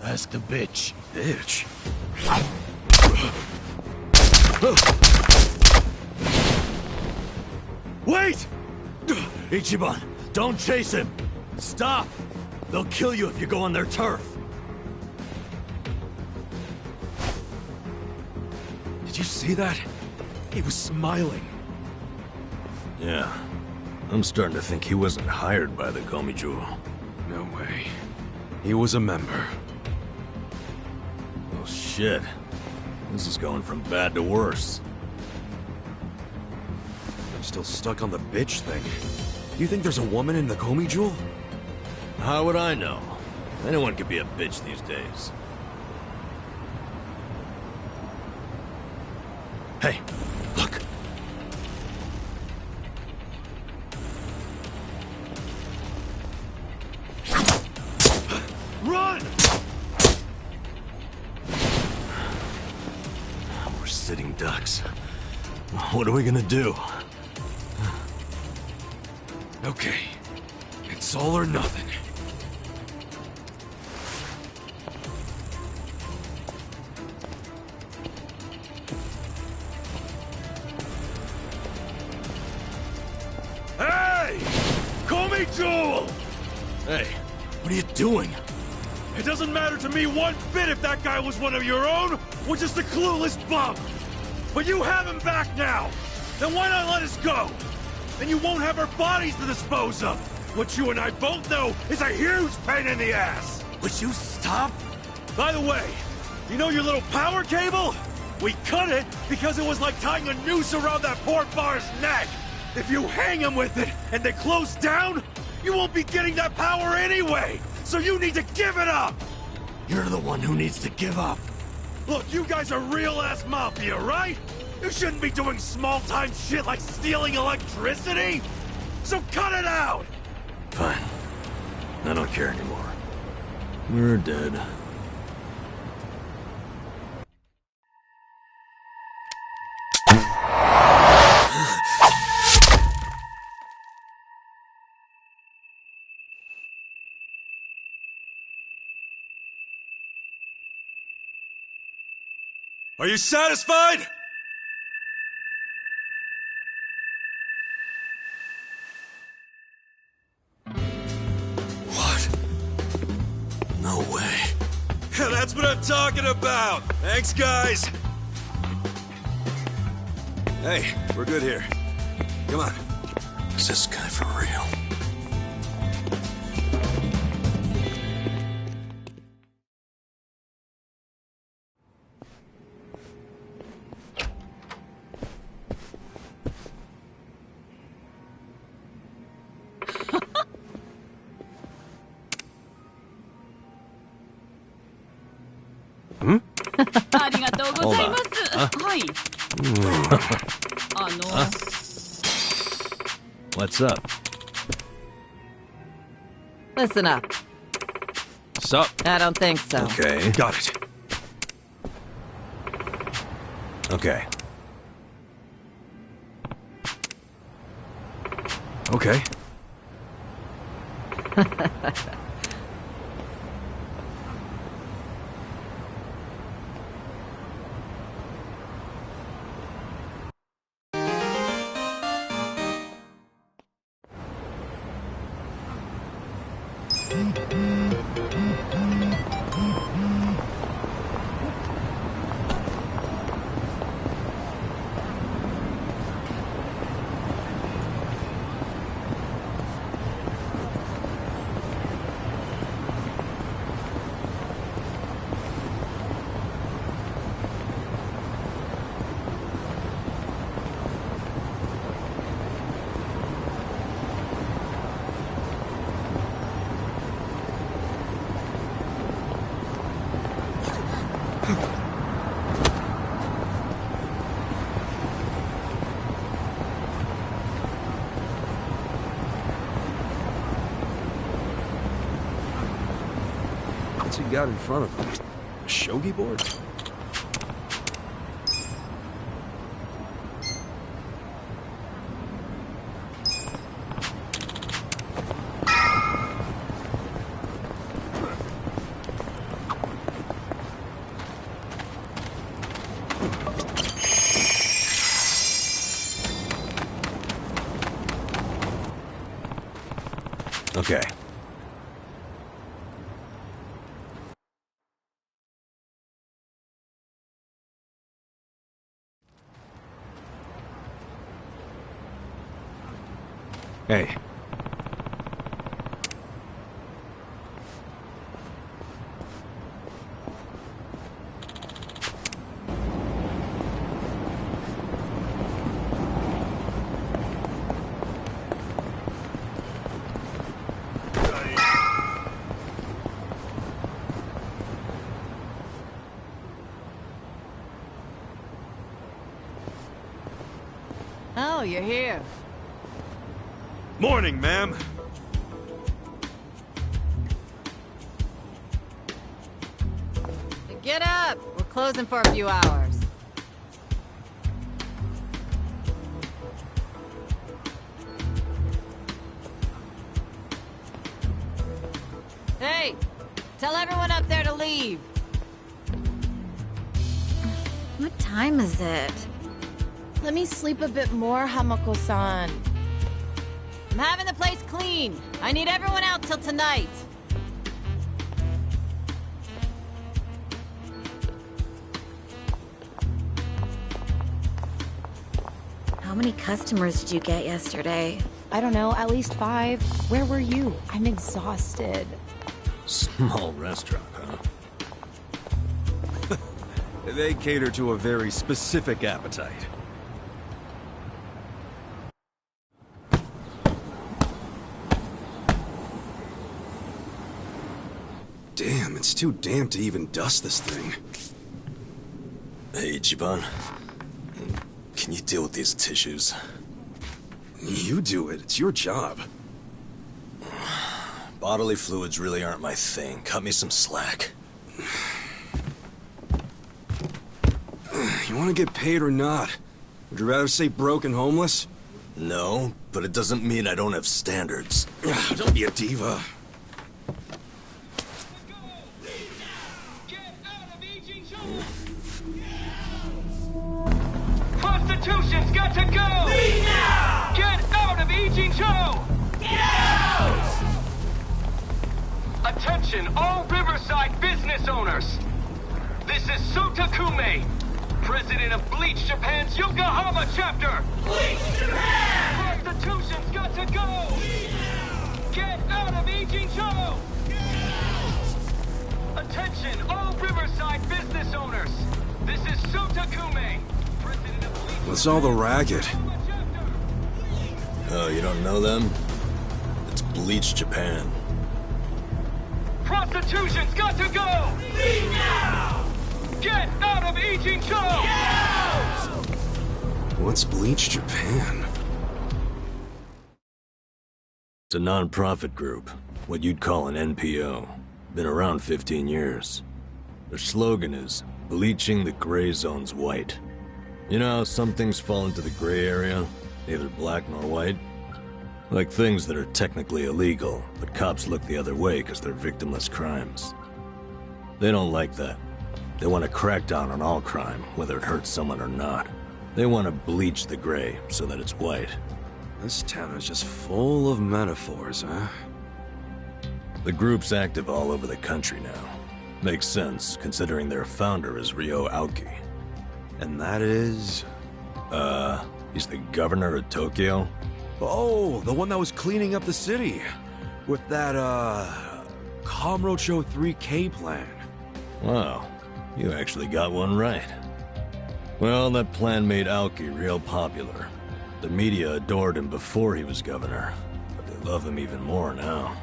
ask the bitch. Bitch? Wait! Ichiban, don't chase him! Stop! They'll kill you if you go on their turf. Did you see that? He was smiling. Yeah. I'm starting to think he wasn't hired by the Gomijo. No way. He was a member. Well, shit. This is going from bad to worse. I'm still stuck on the bitch thing. You think there's a woman in the Komi Jewel? How would I know? Anyone could be a bitch these days. Hey, look! Run! We're sitting ducks. What are we gonna do? Okay. It's all or nothing. Hey! Komi Jewel! Hey, what are you doing? It doesn't matter to me one bit if that guy was one of your own or just a clueless bum. But you have him back now. Then why not let us go? Then you won't have our bodies to dispose of. What you and I both know is a huge pain in the ass. Would you stop? By the way, you know your little power cable? We cut it because it was like tying a noose around that poor bar's neck. If you hang him with it and they close down, you won't be getting that power anyway. So you need to give it up. You're the one who needs to give up. Look, you guys are real-ass mafia, right? You shouldn't be doing small-time shit like stealing electricity. So cut it out. Fine. I don't care anymore. We're dead. Are you satisfied? No way. That's what I'm talking about! Thanks, guys! Hey, we're good here. Come on. Is this guy for real? What's up? Listen up. Sup? I don't think so. Okay. Got it. Okay. Okay. What's he got in front of him? A shogi board? Okay. Hey. Oh, you're here. Morning, ma'am. Get up! We're closing for a few hours. Hey! Tell everyone up there to leave. What time is it? Let me sleep a bit more, Hamako-san. I'm having the place clean. I need everyone out till tonight. How many customers did you get yesterday? I don't know, at least 5. Where were you? I'm exhausted. Small restaurant, huh? They cater to a very specific appetite. Damn, it's too damp to even dust this thing. Hey, Ichiban. Can you deal with these tissues? You do it. It's your job. Bodily fluids really aren't my thing. Cut me some slack. You want to get paid or not? Would you rather stay broke and homeless? No, but it doesn't mean I don't have standards. Don't be a diva. Constitution's got to go! Leave now! Get out of Ijincho! Get out! Attention! Attention, all Riverside business owners! This is Sota Kume, president of Bleach Japan's Yokohama chapter! Bleach Japan! Prostitution's got to go! Get out of Ijincho! Attention, all Riverside business owners! This is Sota Kume, president of Bleach... What's all the racket? Oh, you don't know them? It's Bleach Japan. Prostitution's got to go! Leave now! Get out of Ijincho! What's Bleach Japan? It's a non-profit group, what you'd call an NPO. Been around 15 years. Their slogan is, bleaching the gray zones white. You know how some things fall into the gray area, neither black nor white? Like things that are technically illegal, but cops look the other way because they're victimless crimes. They don't like that. They want to crack down on all crime, whether it hurts someone or not. They want to bleach the gray so that it's white. This town is just full of metaphors, huh? The group's active all over the country now. Makes sense, considering their founder is Ryo Aoki. And that is... he's the governor of Tokyo? Oh, the one that was cleaning up the city. With that, Kamurocho 3K plan. Wow, you actually got one right. Well, that plan made Aoki real popular. The media adored him before he was governor, but they love him even more now.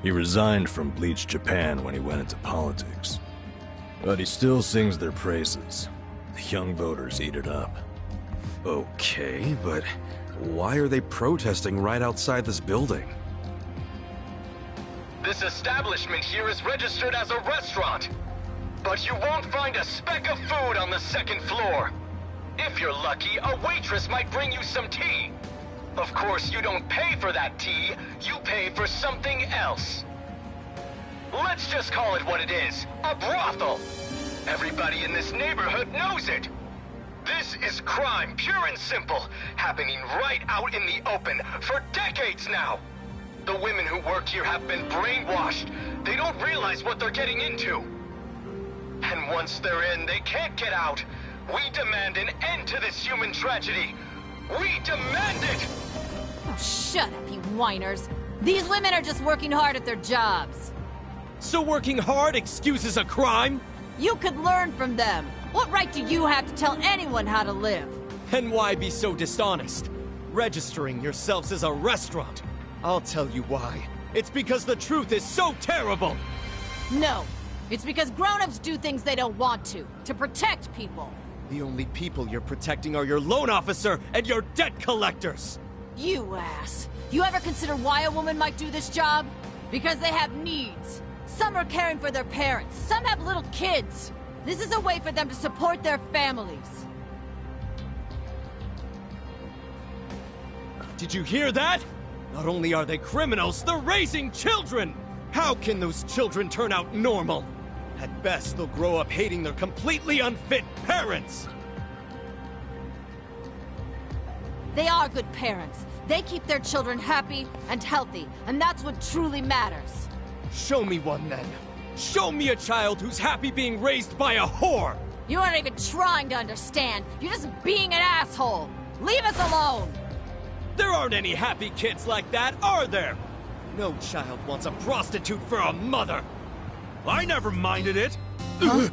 He resigned from Bleach Japan when he went into politics. But he still sings their praises. The young voters eat it up. Okay, but why are they protesting right outside this building? This establishment here is registered as a restaurant, but you won't find a speck of food on the second floor. If you're lucky, a waitress might bring you some tea. Of course, you don't pay for that tea, you pay for something else. Let's just call it what it is, a brothel. Everybody in this neighborhood knows it. This is crime, pure and simple, happening right out in the open for decades now. The women who work here have been brainwashed. They don't realize what they're getting into. And once they're in, they can't get out. We demand an end to this human tragedy. We demand it! Oh, shut up, you whiners. These women are just working hard at their jobs. So working hard excuses a crime? You could learn from them. What right do you have to tell anyone how to live? And why be so dishonest? Registering yourselves as a restaurant. I'll tell you why. It's because the truth is so terrible! No. It's because grown-ups do things they don't want to protect people. The only people you're protecting are your loan officer and your debt collectors! You ass. You ever consider why a woman might do this job? Because they have needs. Some are caring for their parents. Some have little kids. This is a way for them to support their families. Did you hear that? Not only are they criminals, they're raising children! How can those children turn out normal? At best, they'll grow up hating their completely unfit parents! They are good parents. They keep their children happy and healthy, and that's what truly matters. Show me one, then. Show me a child who's happy being raised by a whore! You aren't even trying to understand. You're just being an asshole. Leave us alone! There aren't any happy kids like that, are there? No child wants a prostitute for a mother! I never minded it! Huh?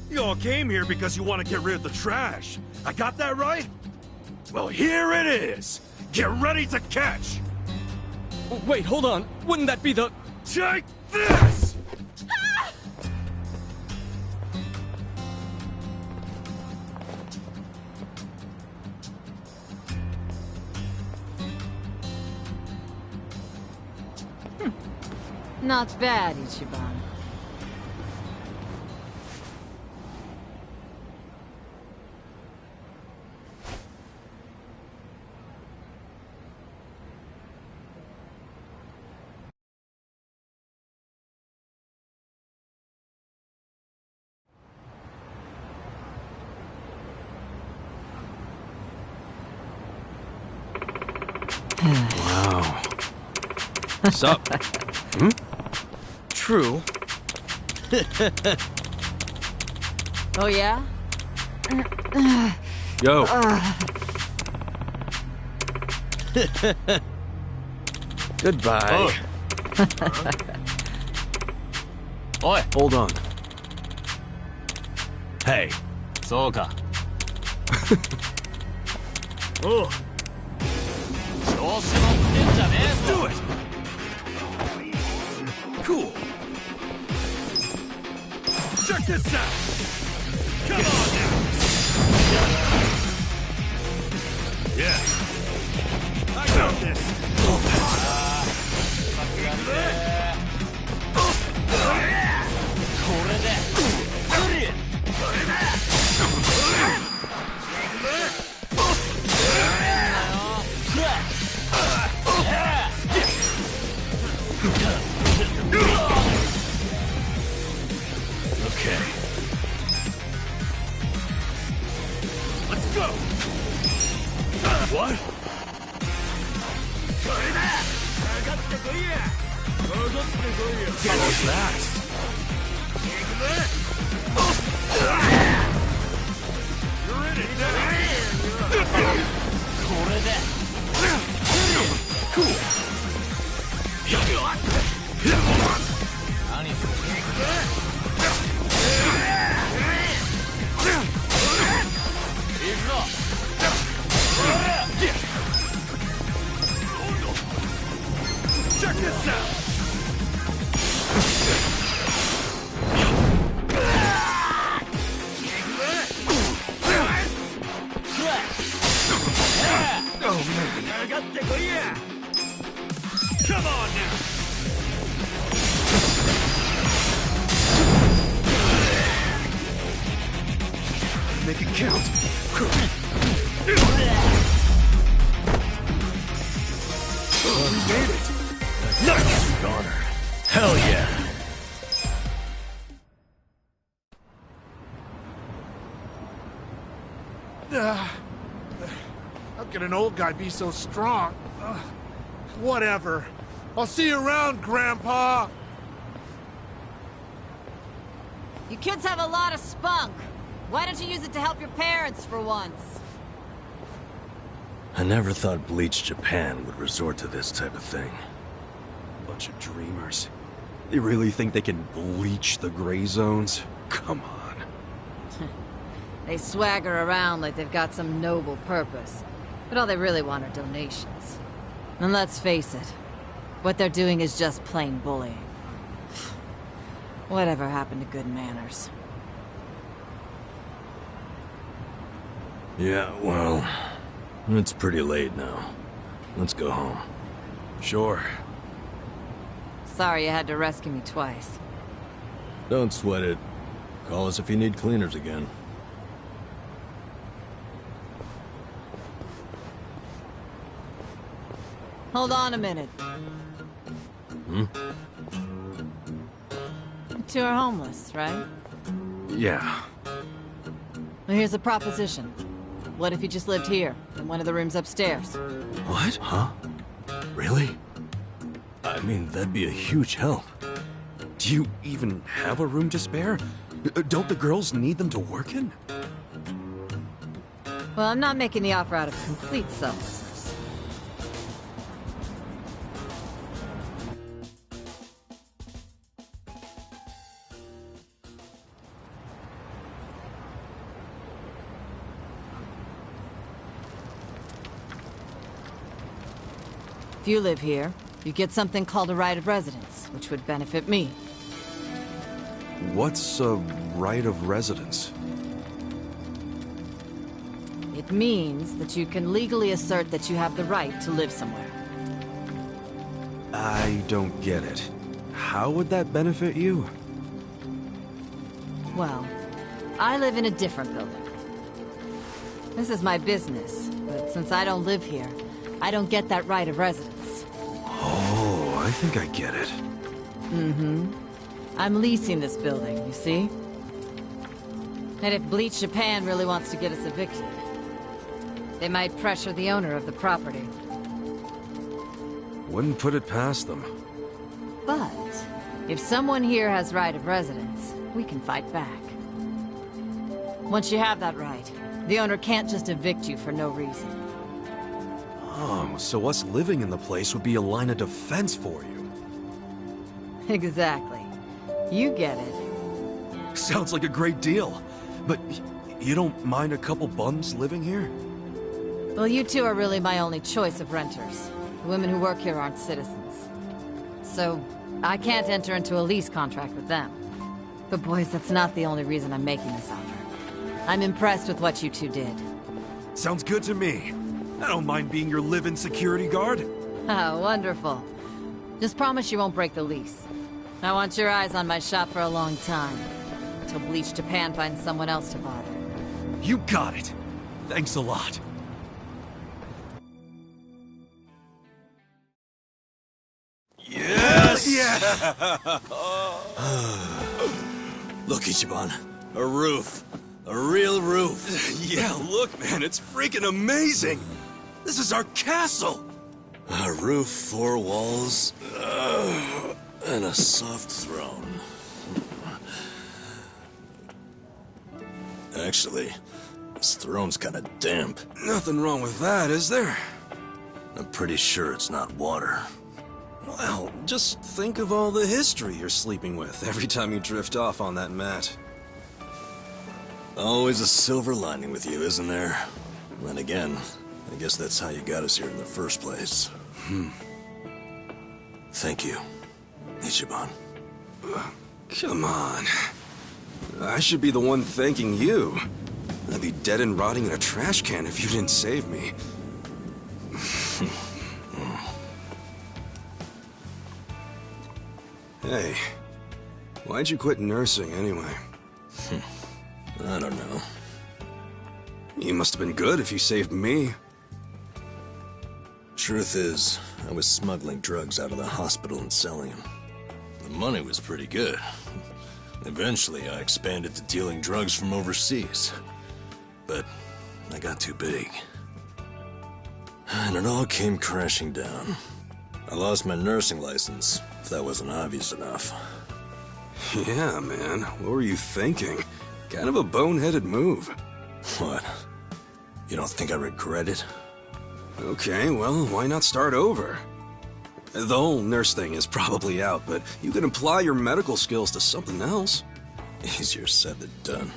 You all came here because you want to get rid of the trash. I got that right? Well, here it is! Get ready to catch! Wait, hold on. Wouldn't that be the... Take this! Not bad, Ichiban. Wow. Sup? Hmm? True. Oh, yeah? Yo. Goodbye. Oi. Hold on. Hey. そうか。おう。調子乗ってんじゃねえぞ。 Do it! Cool. Check this out! Come on now! Yeah. I got this! Okay. Let's go! What? What was that? You're in it now! Cool. Check this out! Come on now! Make it count. We made it. Nice. Goner. Hell yeah. How can an old guy be so strong? Whatever. I'll see you around, Grandpa! You kids have a lot of spunk. Why don't you use it to help your parents for once? I never thought Bleach Japan would resort to this type of thing. Bunch of dreamers. They really think they can bleach the gray zones? Come on. They swagger around like they've got some noble purpose. But all they really want are donations. And let's face it, what they're doing is just plain bullying. Whatever happened to good manners? Yeah, well, it's pretty late now. Let's go home. Sure. Sorry you had to rescue me twice. Don't sweat it. Call us if you need cleaners again. Hold on a minute. Hmm? You two are homeless, right? Yeah. Well, here's a proposition. What if you just lived here, in one of the rooms upstairs? What? Huh? Really? I mean, that'd be a huge help. Do you even have a room to spare? Don't the girls need them to work in? Well, I'm not making the offer out of complete selflessness. If you live here, you get something called a right of residence, which would benefit me. What's a right of residence? It means that you can legally assert that you have the right to live somewhere. I don't get it. How would that benefit you? Well, I live in a different building. This is my business, but since I don't live here, I don't get that right of residence. Oh, I think I get it. Mm-hmm. I'm leasing this building, you see? And if Bleach Japan really wants to get us evicted, they might pressure the owner of the property. Wouldn't put it past them. But if someone here has right of residence, we can fight back. Once you have that right, the owner can't just evict you for no reason. Oh, so us living in the place would be a line of defense for you. Exactly. You get it. Sounds like a great deal. But you don't mind a couple bums living here? Well, you two are really my only choice of renters. The women who work here aren't citizens. So, I can't enter into a lease contract with them. But boys, that's not the only reason I'm making this offer. I'm impressed with what you two did. Sounds good to me. I don't mind being your live-in security guard. Oh, wonderful. Just promise you won't break the lease. I want your eyes on my shop for a long time. Until Bleach Japan finds someone else to bother. You got it. Thanks a lot. Yes! Yeah! Look, Ichiban. A roof. A real roof. Yeah, look, man, it's freaking amazing! This is our castle! A roof, 4 walls, and a soft throne. Actually, this throne's kinda damp. Nothing wrong with that, is there? I'm pretty sure it's not water. Well, just think of all the history you're sleeping with every time you drift off on that mat. Always a silver lining with you, isn't there? Then again, I guess that's how you got us here in the first place. Thank you, Ichiban. Come on. I should be the one thanking you. I'd be dead and rotting in a trash can if you didn't save me. Hey, why'd you quit nursing anyway? I don't know. You must have been good if you saved me. Truth is, I was smuggling drugs out of the hospital and selling them. The money was pretty good. Eventually, I expanded to dealing drugs from overseas. But I got too big. And it all came crashing down. I lost my nursing license, if that wasn't obvious enough. Yeah, man. What were you thinking? Kind of a boneheaded move. What? You don't think I regret it? Okay, well, why not start over? The whole nurse thing is probably out, but you can apply your medical skills to something else. Easier said than done.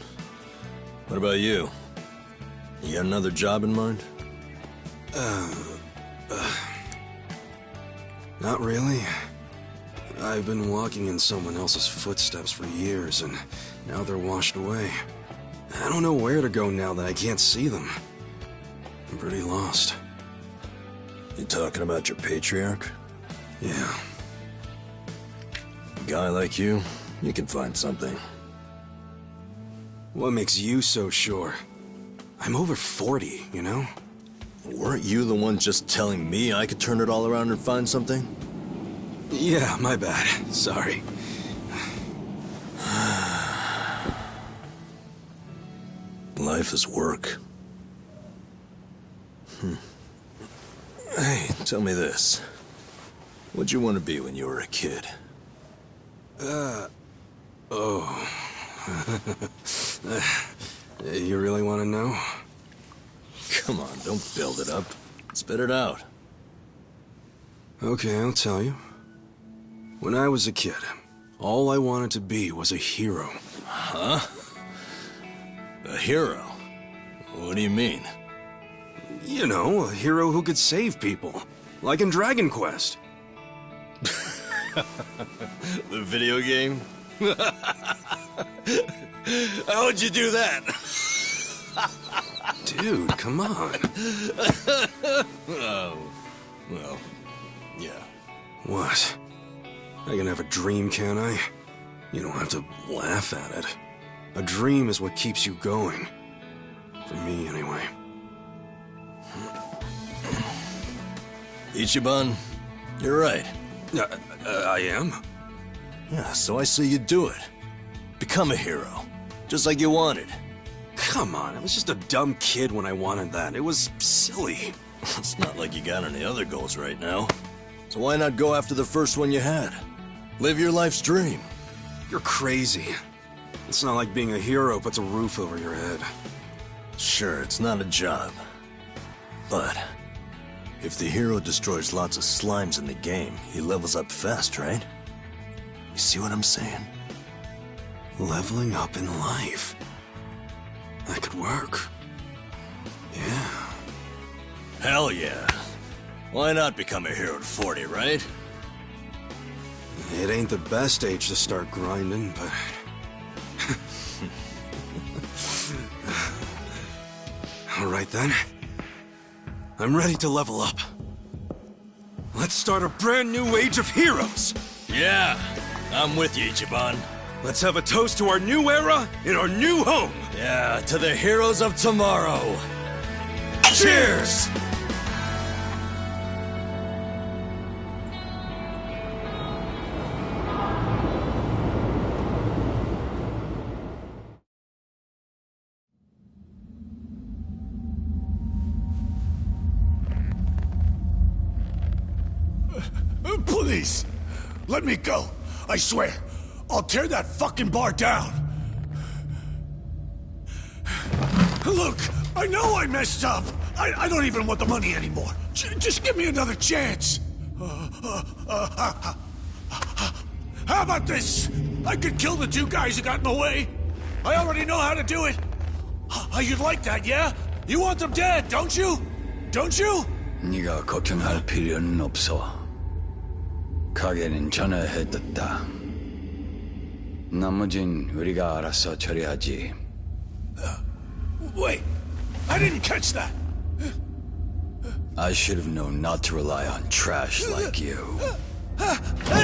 What about you? You got another job in mind? Not really. I've been walking in someone else's footsteps for years, and now they're washed away. I don't know where to go now that I can't see them. I'm pretty lost. You talking about your patriarch? Yeah. A guy like you can find something. What makes you so sure? I'm over 40, you know? Weren't you the one just telling me I could turn it all around and find something? Yeah, my bad. Sorry. Life is work. Hey, tell me this. What'd you want to be when you were a kid? Oh. You really want to know? Come on, don't build it up. Spit it out. Okay, I'll tell you. When I was a kid, all I wanted to be was a hero. Huh? A hero? What do you mean? You know, a hero who could save people. Like in Dragon Quest. The video game? How'd you do that? Dude, come on. Oh, well, yeah. What? I can have a dream, can't I? You don't have to laugh at it. A dream is what keeps you going. For me, anyway. Ichiban, you're right. I am? Yeah, so I say you do it. Become a hero. Just like you wanted. Come on, I was just a dumb kid when I wanted that. It was silly. It's not like you got any other goals right now. So why not go after the first one you had? Live your life's dream. You're crazy. It's not like being a hero puts a roof over your head. Sure, it's not a job. But if the hero destroys lots of slimes in the game, he levels up fast, right? You see what I'm saying? Leveling up in life. That could work. Yeah. Hell yeah. Why not become a hero at 40, right? It ain't the best age to start grinding, but... Alright then. I'm ready to level up. Let's start a brand new age of heroes! Yeah, I'm with you, Ichiban. Let's have a toast to our new era in our new home! Yeah, to the heroes of tomorrow. Cheers! Please, let me go. I swear, I'll tear that fucking bar down. Look, I know I messed up. I don't even want the money anymore. Just give me another chance. How about this? I could kill the two guys who got in the way. I already know how to do it. You'd like that, yeah? You want them dead, don't you? Don't you? 네가 걱정할 필요는 없어. 가게는 전화해뒀다. 나머진 우리가 알아서 처리하지. Wait, I didn't catch that. I should have known not to rely on trash like you. Hey!